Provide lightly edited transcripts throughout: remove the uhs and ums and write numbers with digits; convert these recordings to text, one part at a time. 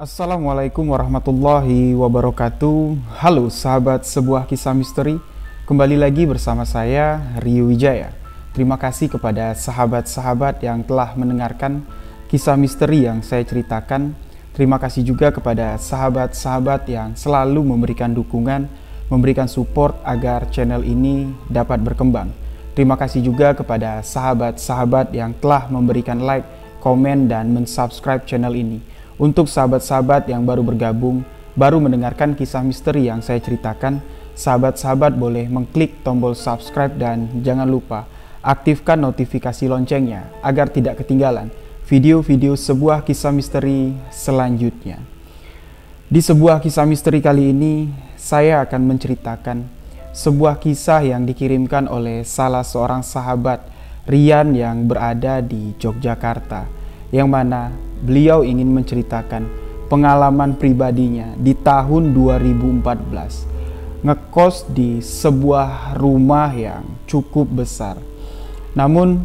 Assalamualaikum warahmatullahi wabarakatuh. Halo sahabat sebuah kisah misteri. Kembali lagi bersama saya Rio Wijaya. Terima kasih kepada sahabat-sahabat yang telah mendengarkan kisah misteri yang saya ceritakan. Terima kasih juga kepada sahabat-sahabat yang selalu memberikan dukungan, memberikan support agar channel ini dapat berkembang. Terima kasih juga kepada sahabat-sahabat yang telah memberikan like, komen, dan mensubscribe channel ini. Untuk sahabat-sahabat yang baru bergabung, baru mendengarkan kisah misteri yang saya ceritakan, sahabat-sahabat boleh mengklik tombol subscribe dan jangan lupa aktifkan notifikasi loncengnya agar tidak ketinggalan video-video sebuah kisah misteri selanjutnya. Di sebuah kisah misteri kali ini, saya akan menceritakan sebuah kisah yang dikirimkan oleh salah seorang sahabat, Rian, yang berada di Yogyakarta, yang mana beliau ingin menceritakan pengalaman pribadinya di tahun 2014 ngekos di sebuah rumah yang cukup besar. Namun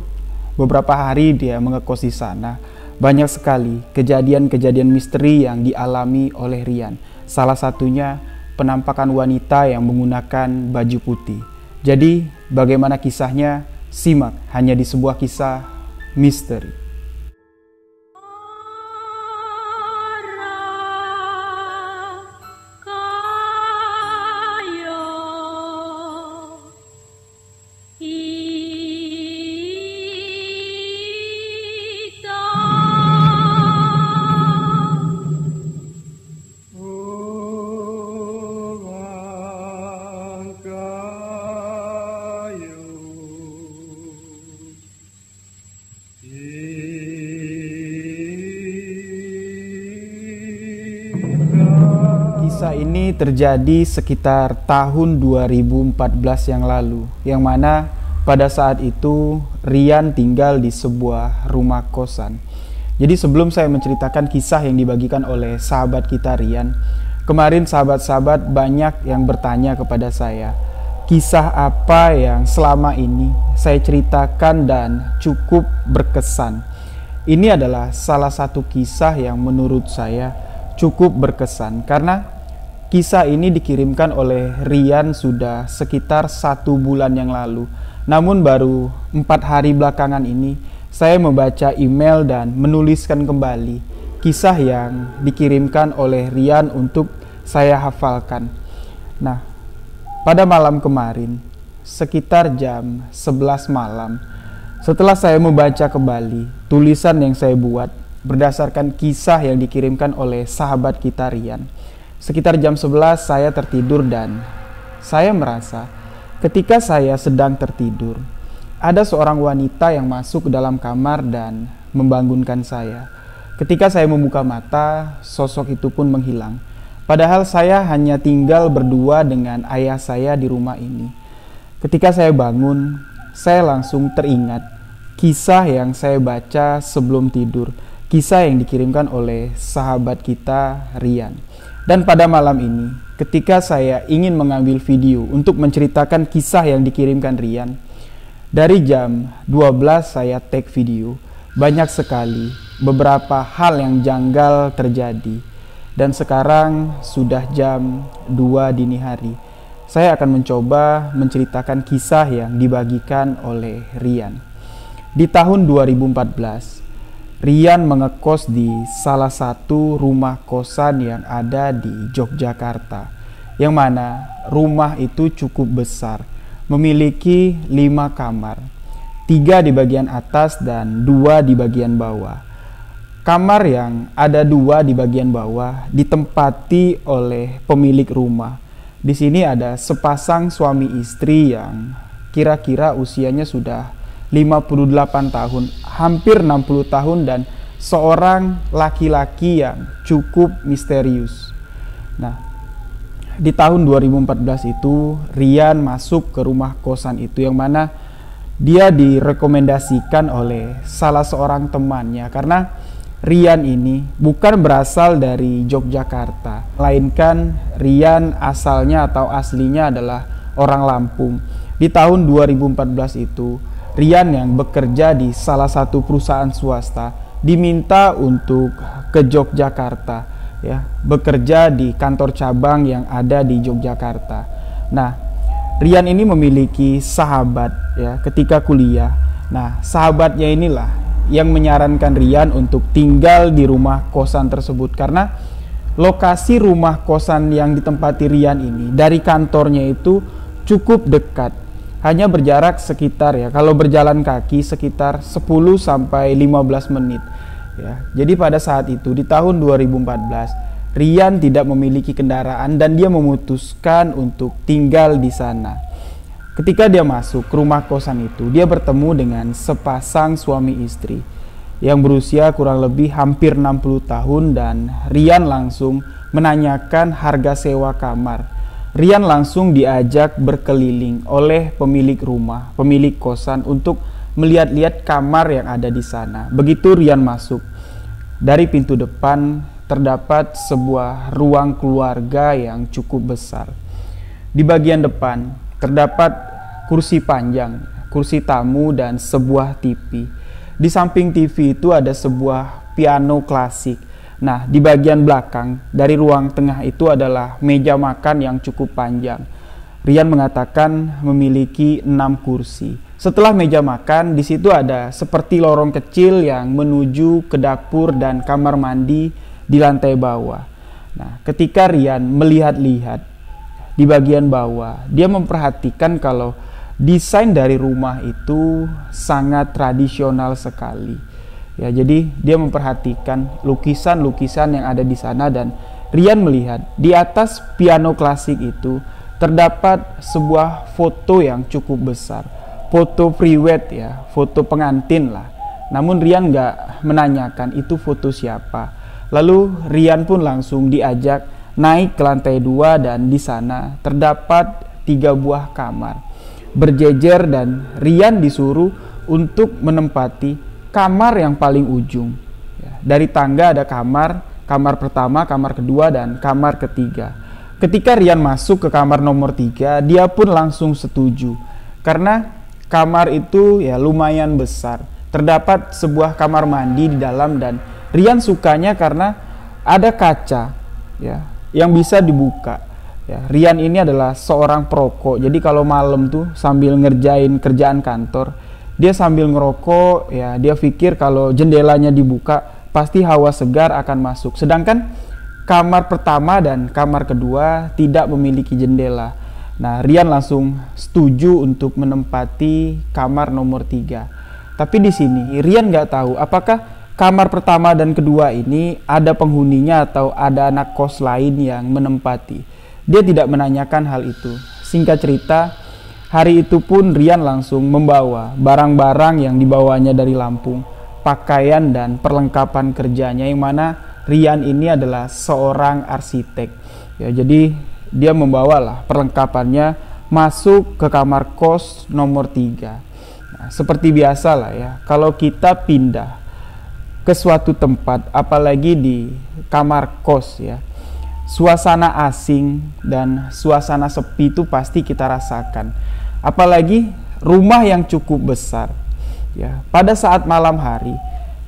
beberapa hari dia mengekos di sana, banyak sekali kejadian-kejadian misteri yang dialami oleh Rian. Salah satunya penampakan wanita yang menggunakan baju putih. Jadi bagaimana kisahnya? Simak hanya di sebuah kisah misteri. Kisah ini terjadi sekitar tahun 2014 yang lalu, yang mana pada saat itu Rian tinggal di sebuah rumah kosan. Jadi sebelum saya menceritakan kisah yang dibagikan oleh sahabat kita Rian, kemarin sahabat-sahabat banyak yang bertanya kepada saya, kisah apa yang selama ini saya ceritakan dan cukup berkesan. Ini adalah salah satu kisah yang menurut saya cukup berkesan karena kisah ini dikirimkan oleh Rian sudah sekitar 1 bulan yang lalu. Namun baru 4 hari belakangan ini saya membaca email dan menuliskan kembali kisah yang dikirimkan oleh Rian untuk saya hafalkan. Nah, pada malam kemarin sekitar jam 11 malam, setelah saya membaca kembali tulisan yang saya buat berdasarkan kisah yang dikirimkan oleh sahabat kita Rian, sekitar jam 11 saya tertidur dan saya merasa ketika saya sedang tertidur, ada seorang wanita yang masuk ke dalam kamar dan membangunkan saya. Ketika saya membuka mata, sosok itu pun menghilang. Padahal saya hanya tinggal berdua dengan ayah saya di rumah ini. Ketika saya bangun, saya langsung teringat kisah yang saya baca sebelum tidur, kisah yang dikirimkan oleh sahabat kita Rian. Dan pada malam ini, ketika saya ingin mengambil video untuk menceritakan kisah yang dikirimkan Rian, dari jam 12 saya take video, banyak sekali beberapa hal yang janggal terjadi. Dan sekarang sudah jam 2 dini hari. Saya akan mencoba menceritakan kisah yang dibagikan oleh Rian. Di tahun 2014, Rian mengekos di salah satu rumah kosan yang ada di Yogyakarta, yang mana rumah itu cukup besar, memiliki 5 kamar, 3 di bagian atas dan 2 di bagian bawah. Kamar yang ada 2 di bagian bawah ditempati oleh pemilik rumah. Di sini ada sepasang suami istri yang kira-kira usianya sudah 58 tahun, hampir 60 tahun, dan seorang laki-laki yang cukup misterius. Nah, di tahun 2014 itu Rian masuk ke rumah kosan itu, yang mana dia direkomendasikan oleh salah seorang temannya karena Rian ini bukan berasal dari Yogyakarta, melainkan Rian asalnya atau aslinya adalah orang Lampung. Di tahun 2014 itu Rian yang bekerja di salah satu perusahaan swasta diminta untuk ke Yogyakarta ya, bekerja di kantor cabang yang ada di Yogyakarta. Nah, Rian ini memiliki sahabat ya ketika kuliah. Nah, sahabatnya inilah yang menyarankan Rian untuk tinggal di rumah kosan tersebut, karena lokasi rumah kosan yang ditempati Rian ini dari kantornya itu cukup dekat. Hanya berjarak sekitar, ya, kalau berjalan kaki sekitar 10 sampai 15 menit. Ya, jadi pada saat itu di tahun 2014 Rian tidak memiliki kendaraan dan dia memutuskan untuk tinggal di sana. Ketika dia masuk ke rumah kosan itu, dia bertemu dengan sepasang suami istri yang berusia kurang lebih hampir 60 tahun dan Rian langsung menanyakan harga sewa kamar. Rian langsung diajak berkeliling oleh pemilik rumah, pemilik kosan untuk melihat-lihat kamar yang ada di sana. Begitu Rian masuk, dari pintu depan terdapat sebuah ruang keluarga yang cukup besar. Di bagian depan terdapat kursi panjang, kursi tamu dan sebuah TV. Di samping TV itu ada sebuah piano klasik. Nah, di bagian belakang dari ruang tengah itu adalah meja makan yang cukup panjang. Rian mengatakan memiliki 6 kursi. Setelah meja makan, di situ ada seperti lorong kecil yang menuju ke dapur dan kamar mandi di lantai bawah. Nah, ketika Rian melihat-lihat di bagian bawah, dia memperhatikan kalau desain dari rumah itu sangat tradisional sekali. Ya, jadi dia memperhatikan lukisan-lukisan yang ada di sana dan Rian melihat di atas piano klasik itu terdapat sebuah foto yang cukup besar. Foto priwet, ya, foto pengantin lah. Namun Rian nggak menanyakan itu foto siapa. Lalu Rian pun langsung diajak naik ke lantai 2 dan di sana terdapat 3 buah kamar berjejer dan Rian disuruh untuk menempati kamar yang paling ujung. Ya, dari tangga ada kamar pertama, kamar kedua dan kamar ketiga. Ketika Rian masuk ke kamar nomor 3, dia pun langsung setuju karena kamar itu ya lumayan besar. Terdapat sebuah kamar mandi di dalam dan Rian sukanya karena ada kaca ya yang bisa dibuka. Ya, Rian ini adalah seorang perokok. Jadi kalau malam tuh sambil ngerjain kerjaan kantor, dia sambil ngerokok ya, dia pikir kalau jendelanya dibuka pasti hawa segar akan masuk. Sedangkan kamar pertama dan kamar kedua tidak memiliki jendela. Nah, Rian langsung setuju untuk menempati kamar nomor 3. Tapi di sini Rian nggak tahu apakah kamar pertama dan kedua ini ada penghuninya atau ada anak kos lain yang menempati. Dia tidak menanyakan hal itu. Singkat cerita, hari itu pun Rian langsung membawa barang-barang yang dibawanya dari Lampung, pakaian dan perlengkapan kerjanya, yang mana Rian ini adalah seorang arsitek. Ya, jadi dia membawalah perlengkapannya masuk ke kamar kos nomor 3. Nah, seperti biasa lah ya, kalau kita pindah ke suatu tempat, apalagi di kamar kos ya, suasana asing dan suasana sepi itu pasti kita rasakan. Apalagi rumah yang cukup besar ya, pada saat malam hari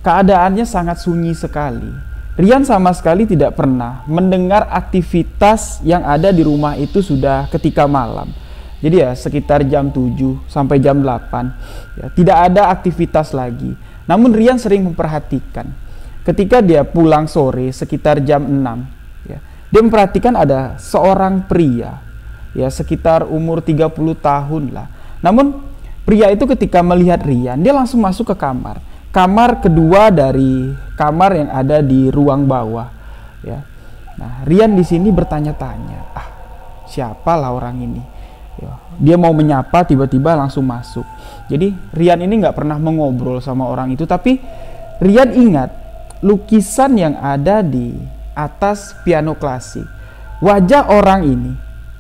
keadaannya sangat sunyi sekali. Rian sama sekali tidak pernah mendengar aktivitas yang ada di rumah itu sudah ketika malam. Jadi ya sekitar jam 7 sampai jam 8 ya, tidak ada aktivitas lagi. Namun Rian sering memperhatikan ketika dia pulang sore sekitar jam 6 ya, dia memperhatikan ada seorang pria ya sekitar umur 30 tahun lah. Namun pria itu ketika melihat Rian, dia langsung masuk ke kamar kedua dari kamar yang ada di ruang bawah ya. Nah, Rian di sini bertanya-tanya, siapalah orang ini ya, dia mau menyapa tiba-tiba langsung masuk. Jadi Rian ini nggak pernah mengobrol sama orang itu, tapi Rian ingat lukisan yang ada di atas piano klasik. Wajah orang ini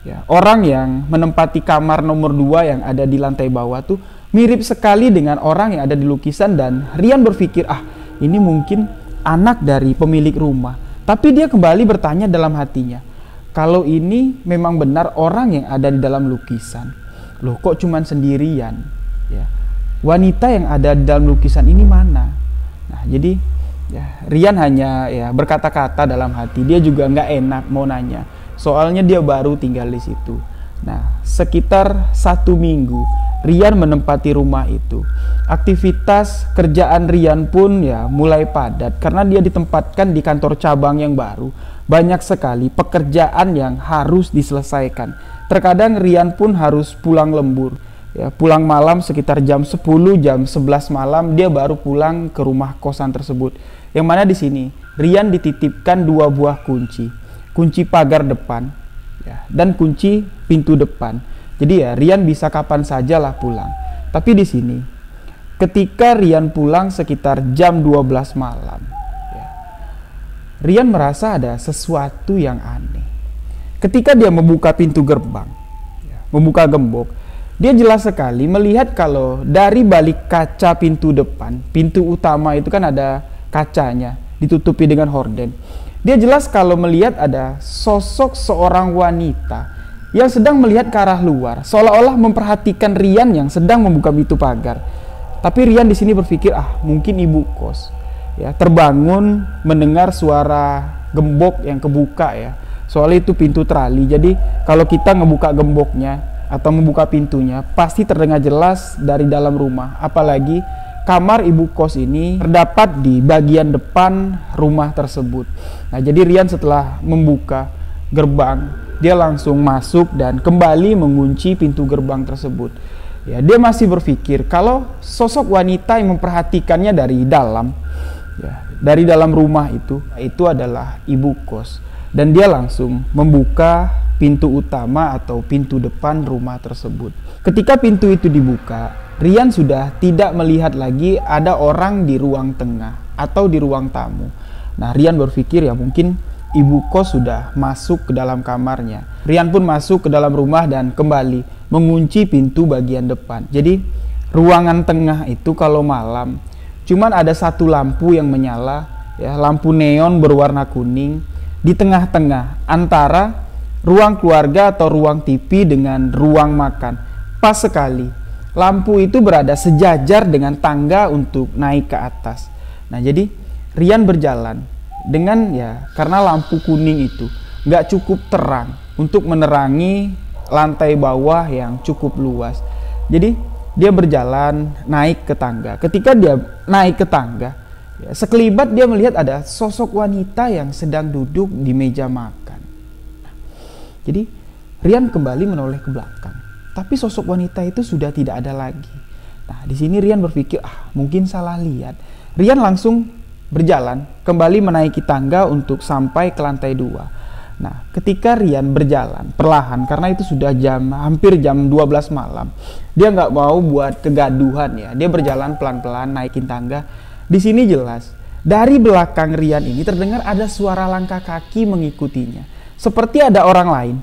ya, orang yang menempati kamar nomor 2 yang ada di lantai bawah tuh mirip sekali dengan orang yang ada di lukisan, dan Rian berpikir ini mungkin anak dari pemilik rumah. Tapi dia kembali bertanya dalam hatinya, kalau ini memang benar orang yang ada di dalam lukisan, loh kok cuman sendirian ya, wanita yang ada di dalam lukisan ini mana? Nah, jadi Ya, Rian hanya ya berkata-kata dalam hati. Dia juga nggak enak mau nanya. Soalnya dia baru tinggal di situ. Nah, sekitar 1 minggu Rian menempati rumah itu. Aktivitas kerjaan Rian pun ya mulai padat karena dia ditempatkan di kantor cabang yang baru. Banyak sekali pekerjaan yang harus diselesaikan. Terkadang Rian pun harus pulang lembur. Ya, pulang malam sekitar jam 10, jam 11 malam dia baru pulang ke rumah kosan tersebut. Yang mana di sini Rian dititipkan 2 buah kunci. Kunci pagar depan ya, dan kunci pintu depan. Jadi ya Rian bisa kapan sajalah pulang. Tapi di sini ketika Rian pulang sekitar jam 12 malam, ya, Rian merasa ada sesuatu yang aneh. Ketika dia membuka pintu gerbang, ya, membuka gembok, dia jelas sekali melihat kalau dari balik kaca pintu depan, pintu utama itu kan ada kacanya, ditutupi dengan horden. Dia jelas kalau melihat ada sosok seorang wanita yang sedang melihat ke arah luar, seolah-olah memperhatikan Rian yang sedang membuka pintu pagar. Tapi Rian di sini berpikir, mungkin ibu kos. Ya, terbangun mendengar suara gembok yang kebuka ya. Soalnya itu pintu trali. Jadi kalau kita ngebuka gemboknya atau membuka pintunya, pasti terdengar jelas dari dalam rumah. Apalagi kamar ibu kos ini terdapat di bagian depan rumah tersebut. Nah, jadi Rian setelah membuka gerbang, dia langsung masuk dan kembali mengunci pintu gerbang tersebut. Ya, dia masih berpikir kalau sosok wanita yang memperhatikannya dari dalam, ya, dari dalam rumah itu adalah ibu kos. Dan dia langsung membuka pintu utama atau pintu depan rumah tersebut. Ketika pintu itu dibuka, Rian sudah tidak melihat lagi ada orang di ruang tengah atau di ruang tamu. Nah, Rian berpikir ya mungkin ibu kos sudah masuk ke dalam kamarnya. Rian pun masuk ke dalam rumah dan kembali mengunci pintu bagian depan. Jadi ruangan tengah itu kalau malam cuman ada 1 lampu yang menyala, ya, lampu neon berwarna kuning di tengah-tengah antara ruang keluarga atau ruang TV dengan ruang makan. Pas sekali lampu itu berada sejajar dengan tangga untuk naik ke atas. Nah, jadi Rian berjalan dengan karena lampu kuning itu nggak cukup terang untuk menerangi lantai bawah yang cukup luas. Jadi dia berjalan naik ke tangga. Ketika dia naik ke tangga, sekelibat dia melihat ada sosok wanita yang sedang duduk di meja makan. Jadi Rian kembali menoleh ke belakang, tapi sosok wanita itu sudah tidak ada lagi. Nah, di sini Rian berpikir, mungkin salah lihat. Rian langsung berjalan kembali menaiki tangga untuk sampai ke lantai 2. Nah, ketika Rian berjalan perlahan karena itu sudah hampir jam 12 malam, dia nggak mau buat kegaduhan ya. Dia berjalan pelan-pelan naikin tangga. Di sini jelas dari belakang Rian ini terdengar ada suara langkah kaki mengikutinya, seperti ada orang lain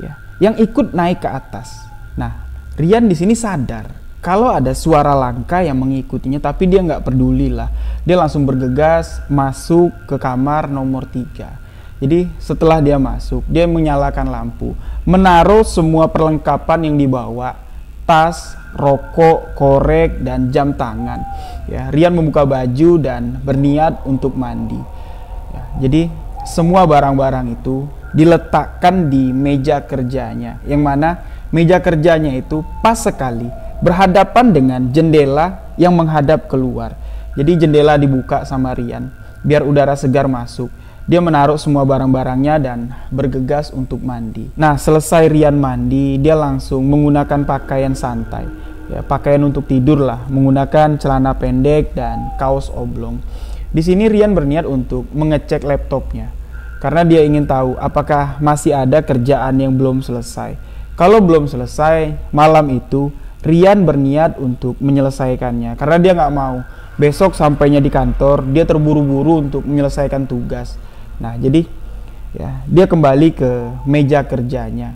ya yang ikut naik ke atas. Nah, Rian di sini sadar kalau ada suara langkah yang mengikutinya, tapi dia nggak peduli lah. Dia langsung bergegas masuk ke kamar nomor 3. Jadi setelah dia masuk, dia menyalakan lampu, menaruh semua perlengkapan yang dibawa, tas, rokok, korek, dan jam tangan. Ya, Rian membuka baju dan berniat untuk mandi. Ya, jadi semua barang-barang itu diletakkan di meja kerjanya, yang mana meja kerjanya itu pas sekali berhadapan dengan jendela yang menghadap keluar. Jadi jendela dibuka sama Rian biar udara segar masuk. Dia menaruh semua barang-barangnya dan bergegas untuk mandi. Nah, selesai Rian mandi, dia langsung menggunakan pakaian santai. Ya, pakaian untuk tidur lah, menggunakan celana pendek dan kaos oblong. Di sini Rian berniat untuk mengecek laptopnya karena dia ingin tahu apakah masih ada kerjaan yang belum selesai. Kalau belum selesai malam itu, Rian berniat untuk menyelesaikannya karena dia nggak mau besok sampainya di kantor dia terburu-buru untuk menyelesaikan tugas. Nah, jadi dia kembali ke meja kerjanya,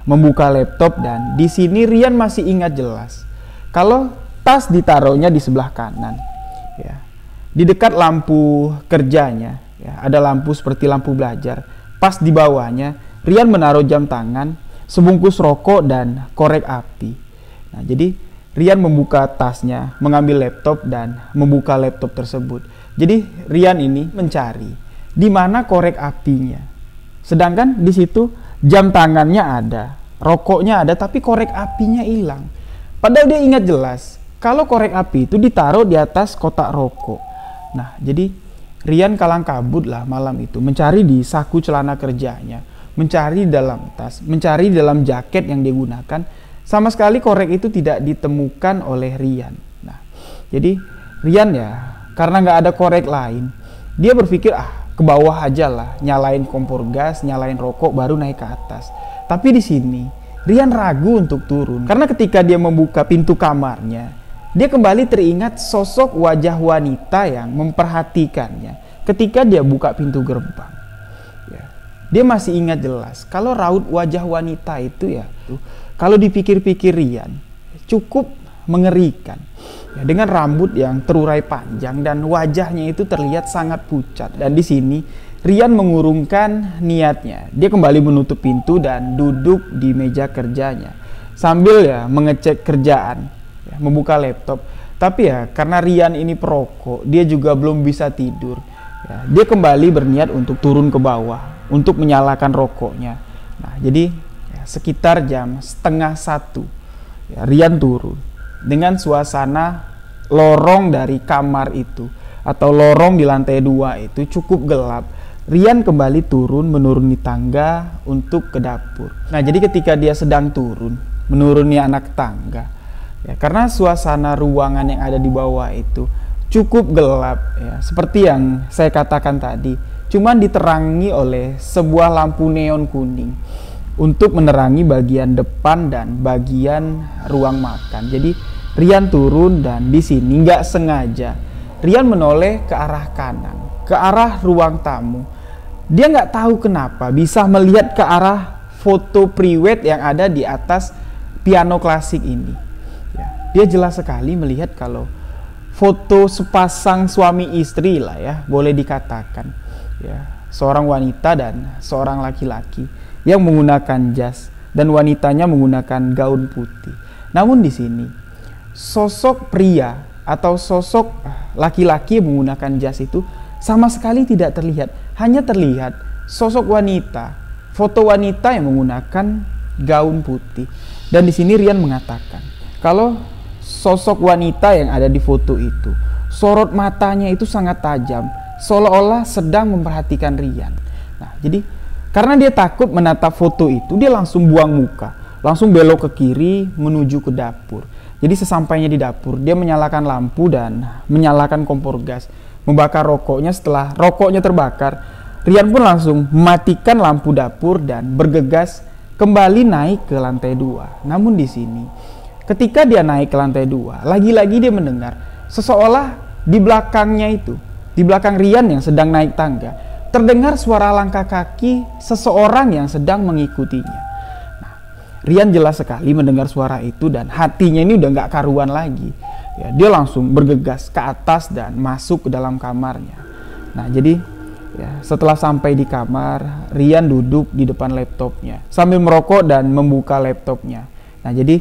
membuka laptop, dan di sini Rian masih ingat jelas kalau tas ditaruhnya di sebelah kanan. Di dekat lampu kerjanya ada lampu seperti lampu belajar. Pas di bawahnya Rian menaruh jam tangan, sebungkus rokok, dan korek api. Nah, jadi Rian membuka tasnya, mengambil laptop dan membuka laptop tersebut. Jadi Rian ini mencari di mana korek apinya. Sedangkan di situ jam tangannya ada, rokoknya ada, tapi korek apinya hilang. Padahal dia ingat jelas kalau korek api itu ditaruh di atas kotak rokok. Nah, jadi Rian kalang kabut lah malam itu, mencari di saku celana kerjanya, mencari dalam tas, mencari dalam jaket yang dia gunakan. Sama sekali korek itu tidak ditemukan oleh Rian. Nah, jadi Rian ya, karena nggak ada korek lain, dia berpikir ke bawah aja lah, nyalain kompor gas, nyalain rokok, baru naik ke atas. Tapi di sini Rian ragu untuk turun, karena ketika dia membuka pintu kamarnya, dia kembali teringat sosok wajah wanita yang memperhatikannya ketika dia buka pintu gerbang. Ya, dia masih ingat jelas kalau raut wajah wanita itu ya, kalau dipikir-pikir Rian cukup mengerikan. Ya, dengan rambut yang terurai panjang dan wajahnya itu terlihat sangat pucat. Dan di sini Rian mengurungkan niatnya. Dia kembali menutup pintu dan duduk di meja kerjanya sambil ya mengecek kerjaan, ya, membuka laptop. Tapi ya karena Rian ini perokok, dia juga belum bisa tidur. Ya, dia kembali berniat untuk turun ke bawah untuk menyalakan rokoknya. Nah, jadi ya, sekitar jam 12:30 ya, Rian turun. Dengan suasana lorong dari kamar itu atau lorong di lantai 2 itu cukup gelap, Rian kembali turun menuruni tangga untuk ke dapur. Nah, jadi ketika dia sedang turun menuruni anak tangga, ya, karena suasana ruangan yang ada di bawah itu cukup gelap, ya, seperti yang saya katakan tadi, cuman diterangi oleh sebuah lampu neon kuning untuk menerangi bagian depan dan bagian ruang makan. Jadi Rian turun dan di sini nggak sengaja Rian menoleh ke arah kanan, ke arah ruang tamu. Dia nggak tahu kenapa bisa melihat ke arah foto priwet yang ada di atas piano klasik ini. Ya, dia jelas sekali melihat kalau foto sepasang suami istri lah ya, boleh dikatakan. Ya, seorang wanita dan seorang laki-laki yang menggunakan jas dan wanitanya menggunakan gaun putih. Namun di sini sosok pria atau sosok laki-laki yang menggunakan jas itu sama sekali tidak terlihat. Hanya terlihat sosok wanita, foto wanita yang menggunakan gaun putih. Dan di sini Rian mengatakan kalau sosok wanita yang ada di foto itu, sorot matanya itu sangat tajam, seolah-olah sedang memperhatikan Rian. Nah, jadi karena dia takut menatap foto itu, dia langsung buang muka, langsung belok ke kiri menuju ke dapur. Jadi sesampainya di dapur, dia menyalakan lampu dan menyalakan kompor gas, membakar rokoknya. Setelah rokoknya terbakar, Rian pun langsung mematikan lampu dapur dan bergegas kembali naik ke lantai 2. Namun di sini, ketika dia naik ke lantai 2, lagi-lagi dia mendengar seseolah di belakangnya itu, di belakang Rian yang sedang naik tangga, terdengar suara langkah kaki seseorang yang sedang mengikutinya. Rian jelas sekali mendengar suara itu dan hatinya ini udah nggak karuan lagi. Ya, dia langsung bergegas ke atas dan masuk ke dalam kamarnya. Nah, jadi ya, setelah sampai di kamar, Rian duduk di depan laptopnya sambil merokok dan membuka laptopnya. Nah, jadi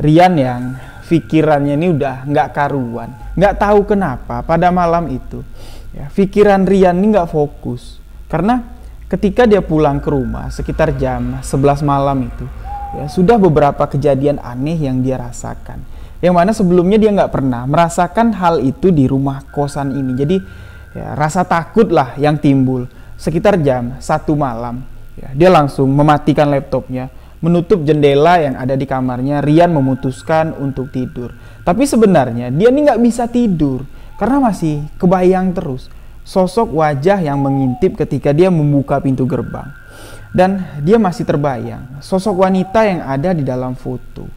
Rian yang pikirannya ini udah nggak karuan, nggak tahu kenapa pada malam itu ya, pikiran Rian ini nggak fokus karena ketika dia pulang ke rumah sekitar jam 11 malam itu, ya, sudah beberapa kejadian aneh yang dia rasakan, yang mana sebelumnya dia nggak pernah merasakan hal itu di rumah kosan ini. Jadi ya, rasa takut lah yang timbul sekitar jam 1 malam. Ya, dia langsung mematikan laptopnya, menutup jendela yang ada di kamarnya. Rian memutuskan untuk tidur, tapi sebenarnya dia ini nggak bisa tidur karena masih kebayang terus sosok wajah yang mengintip ketika dia membuka pintu gerbang. Dan dia masih terbayang sosok wanita yang ada di dalam foto.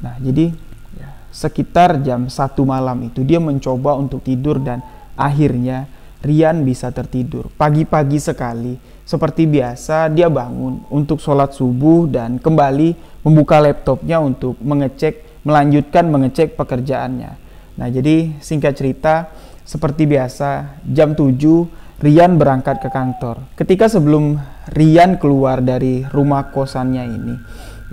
Nah, jadi ya, sekitar jam 1 malam itu dia mencoba untuk tidur dan akhirnya Rian bisa tertidur. Pagi-pagi sekali, seperti biasa dia bangun untuk sholat subuh dan kembali membuka laptopnya untuk melanjutkan mengecek pekerjaannya. Nah, jadi singkat cerita, seperti biasa jam 7 Rian berangkat ke kantor. Ketika sebelum Rian keluar dari rumah kosannya ini,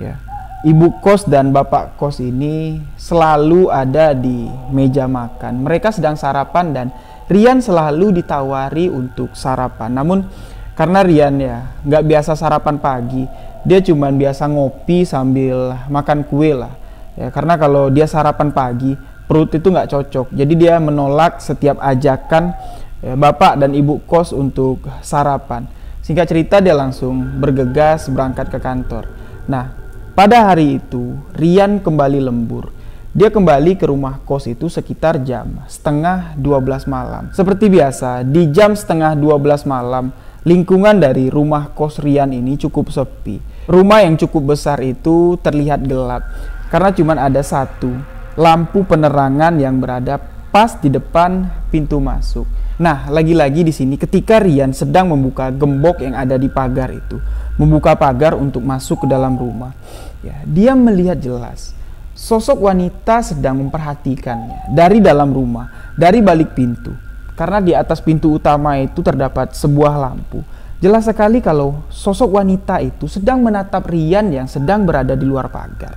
ya, ibu kos dan bapak kos ini selalu ada di meja makan. Mereka sedang sarapan dan Rian selalu ditawari untuk sarapan. Namun karena Rian ya nggak biasa sarapan pagi, dia cuman biasa ngopi sambil makan kue lah. Ya, karena kalau dia sarapan pagi, perut itu nggak cocok. Jadi dia menolak setiap ajakan ya, bapak dan ibu kos untuk sarapan. Singkat cerita dia langsung bergegas berangkat ke kantor. Nah, pada hari itu Rian kembali lembur. Dia kembali ke rumah kos itu sekitar jam setengah 12 malam. Seperti biasa, di jam setengah 12 malam, lingkungan dari rumah kos Rian ini cukup sepi. Rumah yang cukup besar itu terlihat gelap karena cuma ada satu lampu penerangan yang berada pas di depan pintu masuk. Nah, lagi-lagi di sini ketika Rian sedang membuka gembok yang ada di pagar itu, membuka pagar untuk masuk ke dalam rumah, ya, dia melihat jelas sosok wanita sedang memperhatikannya dari dalam rumah, dari balik pintu. Karena di atas pintu utama itu terdapat sebuah lampu. Jelas sekali kalau sosok wanita itu sedang menatap Rian yang sedang berada di luar pagar.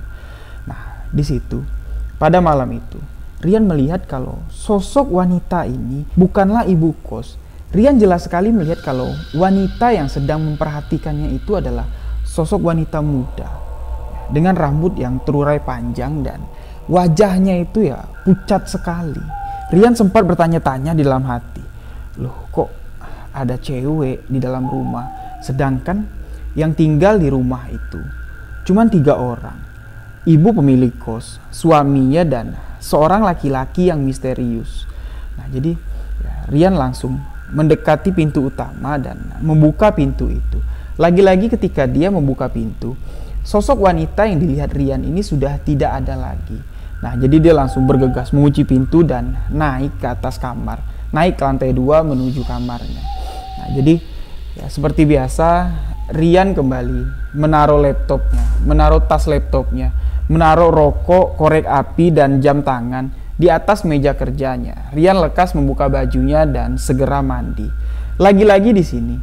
Nah, di situ pada malam itu Rian melihat kalau sosok wanita ini bukanlah ibu kos. Rian jelas sekali melihat kalau wanita yang sedang memperhatikannya itu adalah sosok wanita muda dengan rambut yang terurai panjang dan wajahnya itu ya pucat sekali. Rian sempat bertanya-tanya di dalam hati, loh kok ada cewek di dalam rumah, sedangkan yang tinggal di rumah itu cuma 3 orang. Ibu pemilik kos, suaminya, dan seorang laki-laki yang misterius. Nah, jadi ya, Rian langsung mendekati pintu utama dan membuka pintu itu. Lagi-lagi ketika dia membuka pintu, sosok wanita yang dilihat Rian ini sudah tidak ada lagi. Nah, jadi dia langsung bergegas mengunci pintu dan naik ke atas kamar, naik ke lantai 2 menuju kamarnya. Nah, jadi ya, seperti biasa Rian kembali menaruh laptopnya, menaruh tas laptopnya, menaruh rokok, korek api, dan jam tangan di atas meja kerjanya. Rian lekas membuka bajunya dan segera mandi. Lagi-lagi di sini,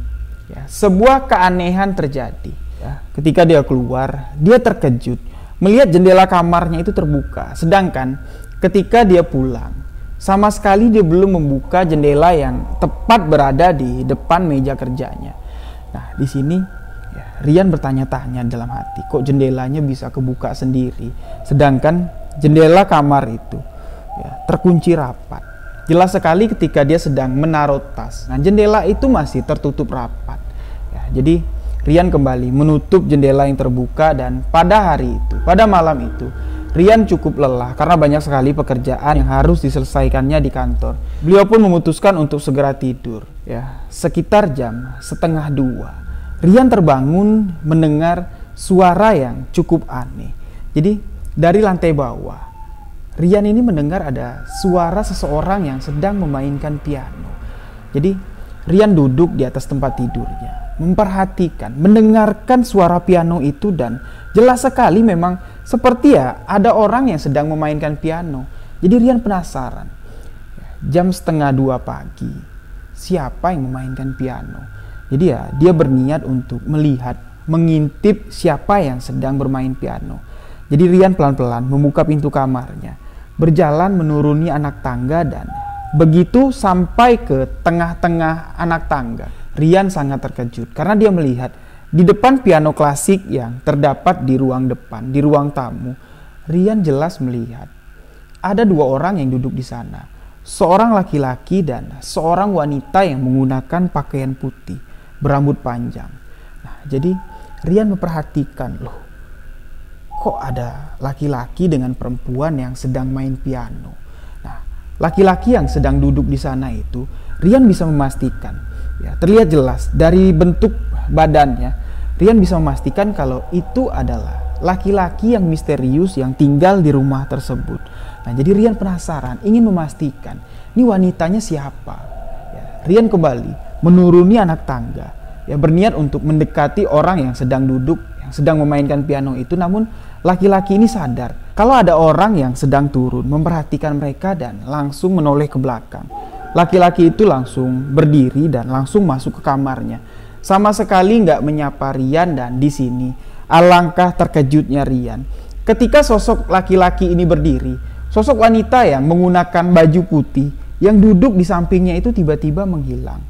ya, sebuah keanehan terjadi. Ya, ketika dia keluar, dia terkejut melihat jendela kamarnya itu terbuka. Sedangkan ketika dia pulang, sama sekali dia belum membuka jendela yang tepat berada di depan meja kerjanya. Nah, di sini ya, Rian bertanya-tanya dalam hati, kok jendelanya bisa kebuka sendiri, sedangkan jendela kamar itu ya, terkunci rapat. Jelas sekali ketika dia sedang menaruh tas, nah jendela itu masih tertutup rapat. Ya, jadi Rian kembali menutup jendela yang terbuka, dan pada hari itu, pada malam itu, Rian cukup lelah karena banyak sekali pekerjaan yang harus diselesaikannya di kantor. Beliau pun memutuskan untuk segera tidur. Ya, sekitar jam setengah 2, Rian terbangun mendengar suara yang cukup aneh. Jadi dari lantai bawah, Rian ini mendengar ada suara seseorang yang sedang memainkan piano. Jadi Rian duduk di atas tempat tidurnya, memperhatikan, mendengarkan suara piano itu, dan jelas sekali memang seperti ya ada orang yang sedang memainkan piano. Jadi Rian penasaran, jam setengah 2 pagi, siapa yang memainkan piano? Jadi ya dia berniat untuk melihat, mengintip siapa yang sedang bermain piano. Jadi Rian pelan-pelan membuka pintu kamarnya, berjalan menuruni anak tangga, dan begitu sampai ke tengah-tengah anak tangga, Rian sangat terkejut karena dia melihat di depan piano klasik yang terdapat di ruang depan, di ruang tamu. Rian jelas melihat ada 2 orang yang duduk di sana, seorang laki-laki dan seorang wanita yang menggunakan pakaian putih berambut panjang. Nah, jadi Rian memperhatikan, loh, kok ada laki-laki dengan perempuan yang sedang main piano. Nah, laki-laki yang sedang duduk di sana itu, Rian bisa memastikan, ya, terlihat jelas dari bentuk badannya, Rian bisa memastikan kalau itu adalah laki-laki yang misterius yang tinggal di rumah tersebut. Nah, jadi Rian penasaran, ingin memastikan, ini wanitanya siapa. Ya, Rian kembali menuruni anak tangga, ya, berniat untuk mendekati orang yang sedang duduk, yang sedang memainkan piano itu. Namun laki-laki ini sadar kalau ada orang yang sedang turun, memperhatikan mereka, dan langsung menoleh ke belakang. Laki-laki itu langsung berdiri dan langsung masuk ke kamarnya, sama sekali nggak menyapa Rian. Dan di sini alangkah terkejutnya Rian ketika sosok laki-laki ini berdiri. Sosok wanita yang menggunakan baju putih yang duduk di sampingnya itu tiba-tiba menghilang.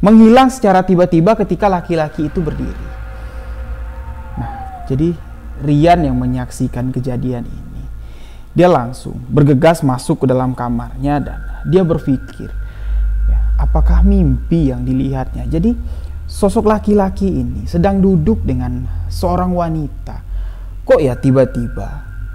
Menghilang secara tiba-tiba ketika laki-laki itu berdiri. Nah, jadi Rian yang menyaksikan kejadian ini, dia langsung bergegas masuk ke dalam kamarnya dan dia berpikir, ya, apakah mimpi yang dilihatnya? Jadi sosok laki-laki ini sedang duduk dengan seorang wanita. Kok ya tiba-tiba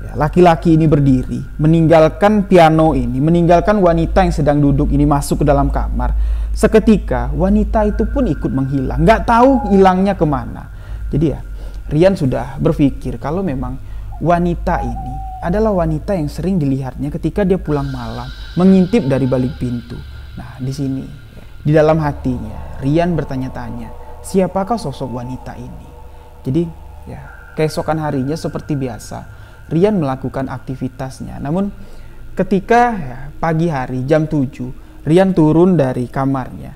ya, laki-laki ini berdiri, meninggalkan piano ini, meninggalkan wanita yang sedang duduk ini masuk ke dalam kamar. Seketika wanita itu pun ikut menghilang, nggak tahu hilangnya kemana. Jadi ya, Rian sudah berpikir kalau memang wanita ini adalah wanita yang sering dilihatnya ketika dia pulang malam, mengintip dari balik pintu. Nah, di sini, di dalam hatinya, Rian bertanya-tanya, siapakah sosok wanita ini? Jadi, ya, keesokan harinya seperti biasa, Rian melakukan aktivitasnya. Namun, ketika ya, pagi hari jam 7, Rian turun dari kamarnya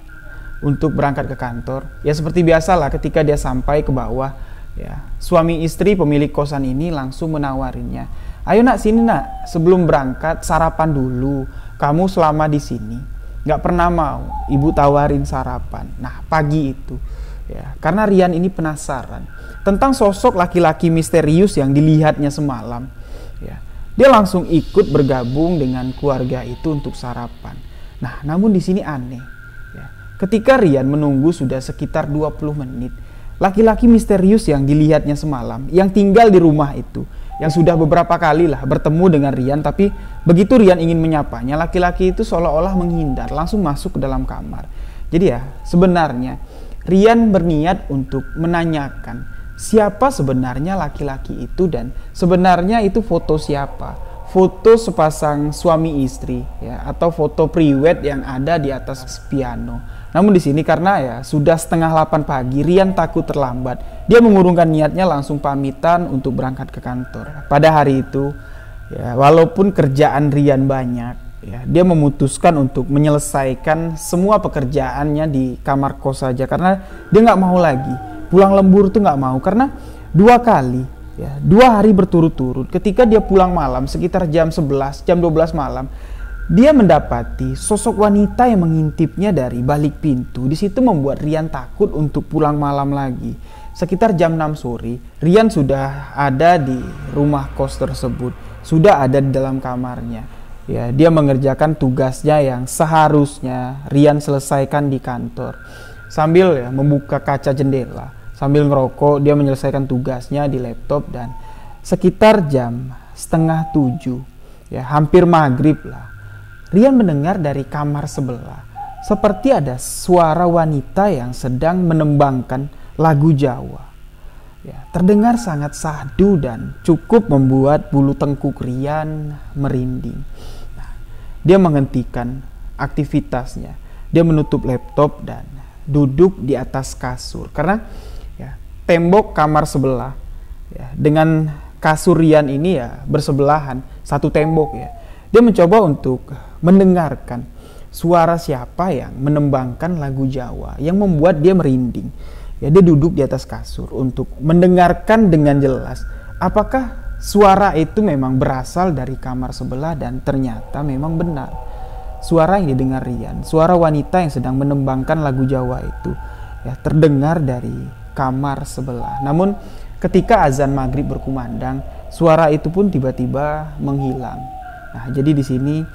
untuk berangkat ke kantor. Ya, seperti biasalah ketika dia sampai ke bawah, ya, suami istri pemilik kosan ini langsung menawarinya, ayo nak, sini nak, sebelum berangkat sarapan dulu. Kamu selama di sini nggak pernah mau ibu tawarin sarapan. Nah, pagi itu, ya, karena Rian ini penasaran tentang sosok laki-laki misterius yang dilihatnya semalam, ya, dia langsung ikut bergabung dengan keluarga itu untuk sarapan. Nah, namun di sini aneh, ya, ketika Rian menunggu sudah sekitar 20 menit. Laki-laki misterius yang dilihatnya semalam, yang tinggal di rumah itu, yang sudah beberapa kali lah bertemu dengan Rian, tapi begitu Rian ingin menyapanya, laki-laki itu seolah-olah menghindar, langsung masuk ke dalam kamar. Jadi ya, sebenarnya Rian berniat untuk menanyakan siapa sebenarnya laki-laki itu dan sebenarnya itu foto siapa. Foto sepasang suami istri, ya, atau foto priwet yang ada di atas piano. Namun di sini karena ya sudah setengah 8 pagi, Rian takut terlambat. Dia mengurungkan niatnya langsung pamitan untuk berangkat ke kantor. Pada hari itu, ya, walaupun kerjaan Rian banyak, ya, dia memutuskan untuk menyelesaikan semua pekerjaannya di kamar kos saja karena dia nggak mau lagi pulang lembur tuh nggak mau karena 2 kali, ya, 2 hari berturut-turut ketika dia pulang malam sekitar jam 11, jam 12 malam. Dia mendapati sosok wanita yang mengintipnya dari balik pintu. Di situ membuat Rian takut untuk pulang malam lagi. Sekitar jam 6 sore, Rian sudah ada di rumah kos tersebut, sudah ada di dalam kamarnya. Ya, dia mengerjakan tugasnya yang seharusnya Rian selesaikan di kantor. Sambil ya, membuka kaca jendela, sambil ngerokok, dia menyelesaikan tugasnya di laptop dan sekitar jam setengah 7, ya, hampir maghrib lah. Rian mendengar dari kamar sebelah seperti ada suara wanita yang sedang menembangkan lagu Jawa. Ya, terdengar sangat syahdu dan cukup membuat bulu tengkuk Rian merinding. Nah, dia menghentikan aktivitasnya. Dia menutup laptop dan duduk di atas kasur karena ya, tembok kamar sebelah, ya, dengan kasur Rian ini ya bersebelahan, satu tembok, ya. Dia mencoba untuk mendengarkan suara siapa yang menembangkan lagu Jawa yang membuat dia merinding. Ya, dia duduk di atas kasur untuk mendengarkan dengan jelas apakah suara itu memang berasal dari kamar sebelah dan ternyata memang benar. Suara yang didengar Rian, suara wanita yang sedang menembangkan lagu Jawa itu ya terdengar dari kamar sebelah. Namun ketika azan maghrib berkumandang, suara itu pun tiba-tiba menghilang. Nah, jadi di sini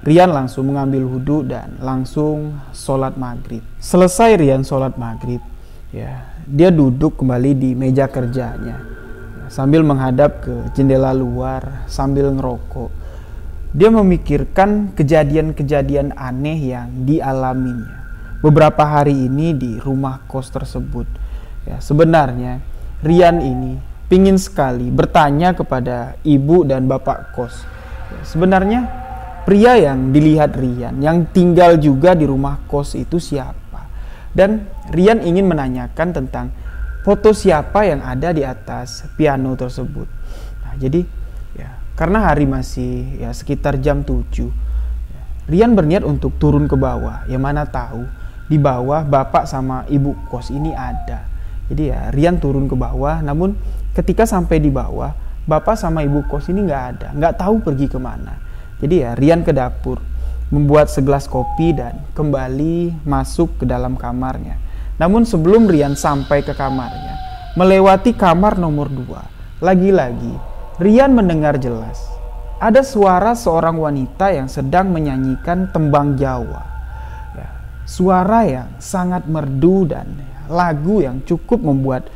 Rian langsung mengambil wudhu dan langsung sholat maghrib. Selesai Rian sholat maghrib, ya, dia duduk kembali di meja kerjanya, ya, sambil menghadap ke jendela luar, sambil ngerokok. Dia memikirkan kejadian-kejadian aneh yang dialaminya beberapa hari ini di rumah kos tersebut. Ya, sebenarnya Rian ini pingin sekali bertanya kepada ibu dan bapak kos. Sebenarnya pria yang dilihat Rian yang tinggal juga di rumah kos itu siapa? Dan Rian ingin menanyakan tentang foto siapa yang ada di atas piano tersebut. Nah, jadi ya, karena hari masih ya sekitar jam 7, ya, Rian berniat untuk turun ke bawah. Yang mana tahu di bawah bapak sama ibu kos ini ada. Jadi ya Rian turun ke bawah, namun ketika sampai di bawah bapak sama ibu kos ini nggak ada, nggak tahu pergi kemana. Jadi ya Rian ke dapur. membuat segelas kopi dan kembali masuk ke dalam kamarnya. Namun sebelum Rian sampai ke kamarnya, melewati kamar nomor 2, lagi-lagi Rian mendengar jelas ada suara seorang wanita yang sedang menyanyikan tembang Jawa. Ya, suara yang sangat merdu dan lagu yang cukup membuat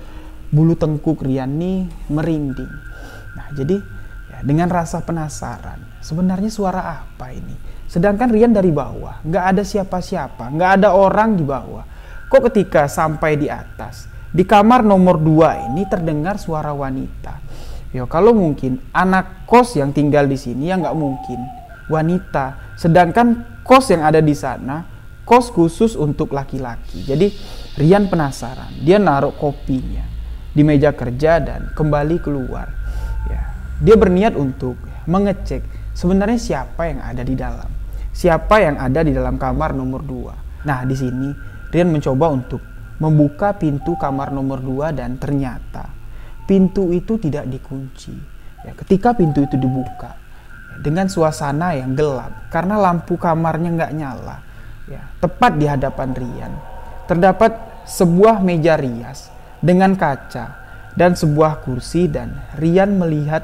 bulu tengkuk Rian nih merinding. Nah, jadi ya, dengan rasa penasaran, sebenarnya suara apa ini? Sedangkan Rian dari bawah, nggak ada siapa-siapa, nggak ada orang di bawah. Kok ketika sampai di atas, di kamar nomor 2 ini terdengar suara wanita. Yo, kalau mungkin anak kos yang tinggal di sini, ya nggak mungkin wanita. Sedangkan kos yang ada di sana, kos khusus untuk laki-laki. Jadi Rian penasaran, dia naruh kopinya di meja kerja dan kembali keluar. Ya, dia berniat untuk mengecek sebenarnya siapa yang ada di dalam, siapa yang ada di dalam kamar nomor 2. Nah, di sini Rian mencoba untuk membuka pintu kamar nomor 2 dan ternyata pintu itu tidak dikunci. Ya, ketika pintu itu dibuka, dengan suasana yang gelap karena lampu kamarnya nggak nyala, ya, tepat di hadapan Rian terdapat sebuah meja rias dengan kaca dan sebuah kursi, dan Rian melihat